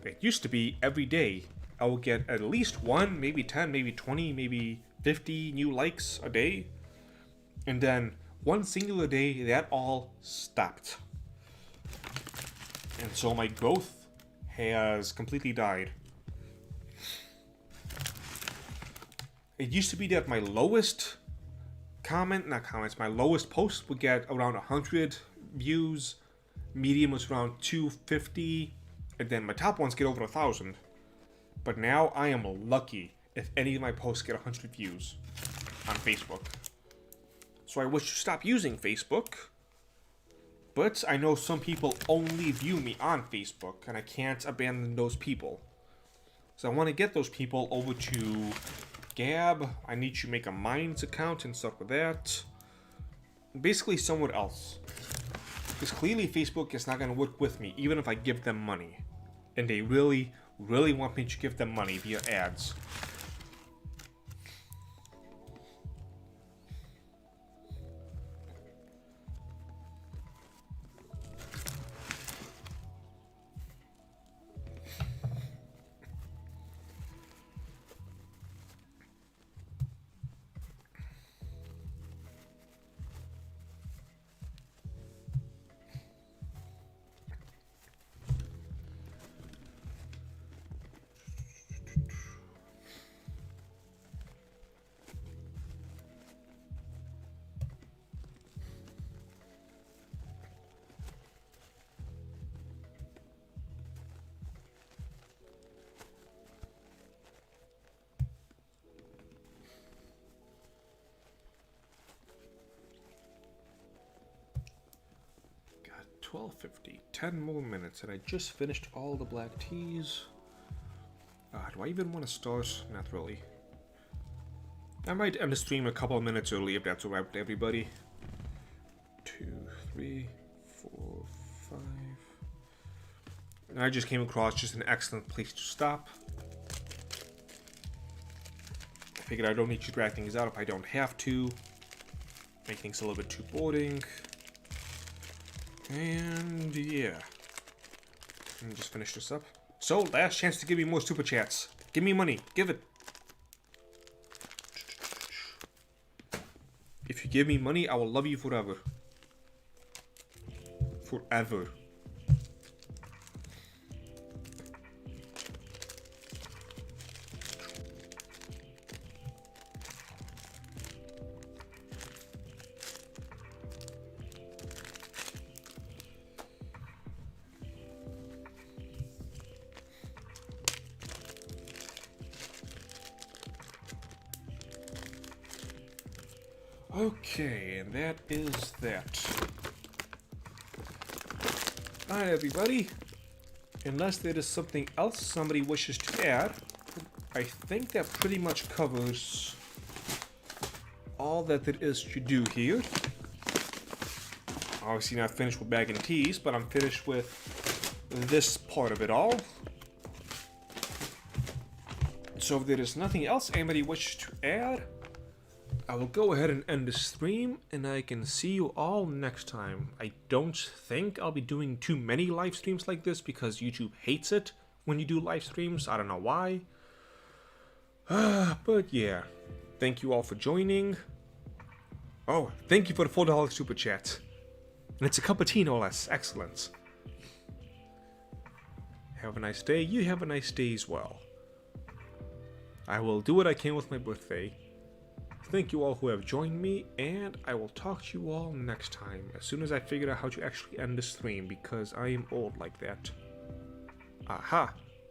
It used to be every day I will get at least 1, maybe 10, maybe 20, maybe 50 new likes a day. And then one singular day, that all stopped. And so my growth has completely died. It used to be that my lowest my lowest post would get around 100 views, medium was around 250, and then my top ones get over 1,000. But now I am lucky if any of my posts get 100 views on Facebook. So I wish to stop using Facebook, but I know some people only view me on Facebook, and I can't abandon those people. So I want to get those people over to Gab. I need to make a Minds account and stuff with that. Basically somewhere else. Because clearly Facebook is not going to work with me, even if I give them money. And they really want me to give them money via ads. Got 12:50, 10 more minutes, and I just finished all the black teas. Do I even want to start? Not really. I might end the stream a couple of minutes early if that's alright with everybody. 2, 3, 4, 5. And I just came across just an excellent place to stop. I figured I don't need to drag things out if I don't have to. Make things a little bit too boring. And yeah. Let me just finish this up. So, last chance to give me more super chats. Give me money. Give it. If you give me money, I will love you forever. Forever. Okay, and that is that. Alright, everybody. Unless there is something else somebody wishes to add, I think that pretty much covers all that there is to do here. Obviously not finished with bag and teas, but I'm finished with this part of it all. So if there is nothing else anybody wishes to add, I will go ahead and end the stream, and I can see you all next time. I don't think I'll be doing too many live streams like this because YouTube hates it when you do live streams. I don't know why. But yeah, thank you all for joining. Oh, thank you for the $4 super chat. And it's a cup of tea, no less. Excellent. Have a nice day. You have a nice day as well. I will do what I can with my birthday. Thank you all who have joined me, and I will talk to you all next time as soon as I figure out how to actually end the stream, because I am old like that. Aha!